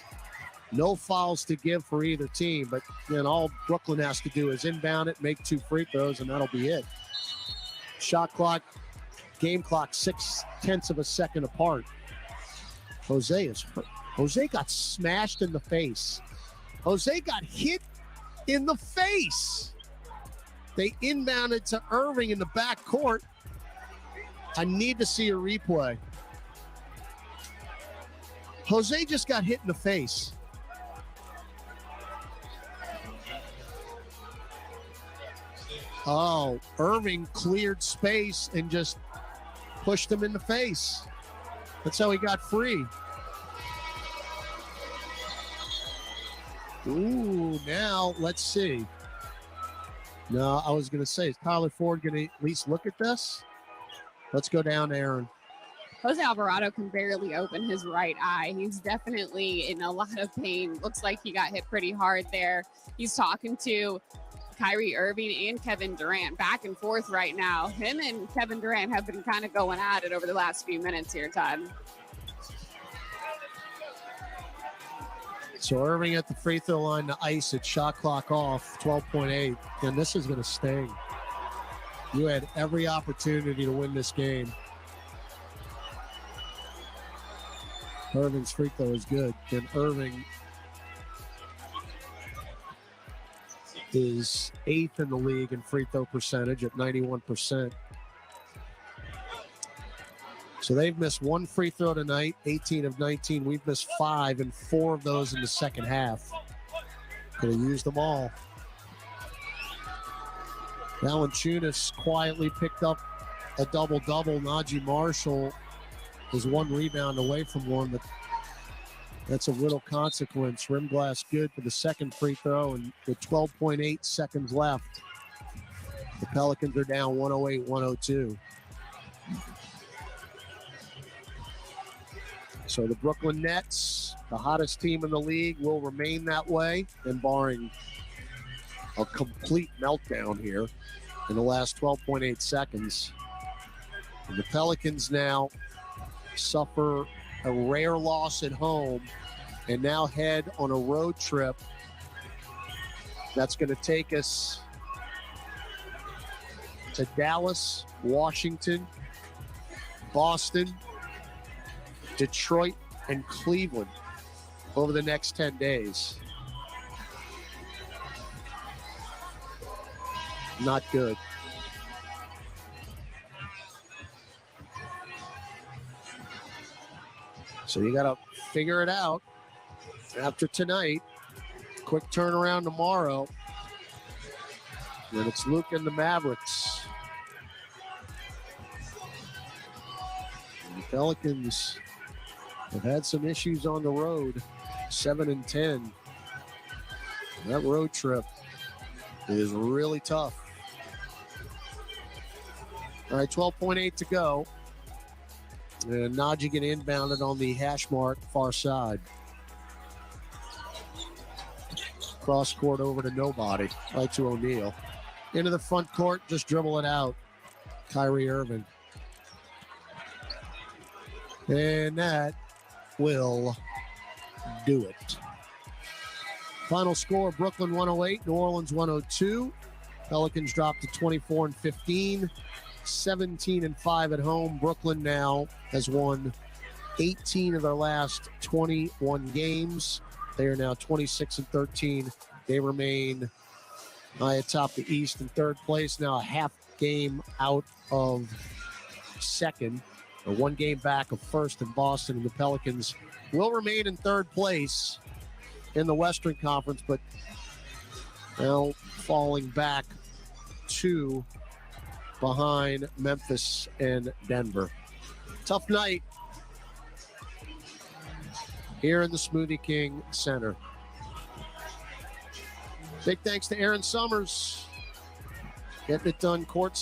No fouls to give for either team, but then all Brooklyn has to do is inbound it, make 2 free throws, and that'll be it. Shot clock, game clock, 0.6 of a second apart. Jose is hurt. Jose got smashed in the face. Jose got hit in the face. They inbounded to Irving in the back court. I need to see a replay. Jose just got hit in the face. Oh, Irving cleared space and just pushed him in the face. That's how he got free. Ooh, now let's see. No, I was going to say, is Tyler Ford going to at least look at this? Let's go down, Aaron. Jose Alvarado can barely open his right eye. He's definitely in a lot of pain. Looks like he got hit pretty hard there. He's talking to Kyrie Irving and Kevin Durant back and forth right now. Him and Kevin Durant have been kind of going at it over the last few minutes here, Todd. So Irving at the free throw line to ice it, shot clock off, 12.8. And this is going to sting. You had every opportunity to win this game. Irving's free throw is good. And Irving is 8th in the league in free throw percentage at 91%. So they've missed one free throw tonight, 18 of 19. We've missed 5, and 4 of those in the second half. Could have used them all. Valanciunas quietly picked up a double-double. Naji Marshall is 1 rebound away from one, but that's of little consequence. Rim glass good for the second free throw, and with 12.8 seconds left, the Pelicans are down 108-102. So the Brooklyn Nets, the hottest team in the league, will remain that way, and barring a complete meltdown here in the last 12.8 seconds. And the Pelicans now suffer a rare loss at home and now head on a road trip that's going to take us to Dallas, Washington, Boston, Detroit, and Cleveland over the next 10 days. Not good. So you got to figure it out after tonight. Quick turnaround tomorrow. And it's Luke and the Mavericks. And the Pelicans have had some issues on the road, 7-10. That road trip is really tough. All right, 12.8 to go. And Naji getting inbounded on the hash mark far side. Cross court over to nobody, right to O'Neal. Into the front court, just dribble it out. Kyrie Irving. And that will do it. Final score, Brooklyn 108, New Orleans 102. Pelicans dropped to 24-15, 17-5 at home. Brooklyn now has won 18 of their last 21 games. They are now 26-13. They remain atop the East in third place, now a half game out of second, or 1 game back of first in Boston, and the Pelicans will remain in third place in the Western Conference, but now falling back 2 behind Memphis and Denver. Tough night here in the Smoothie King Center. Big thanks to Aaron Summers getting it done courtside.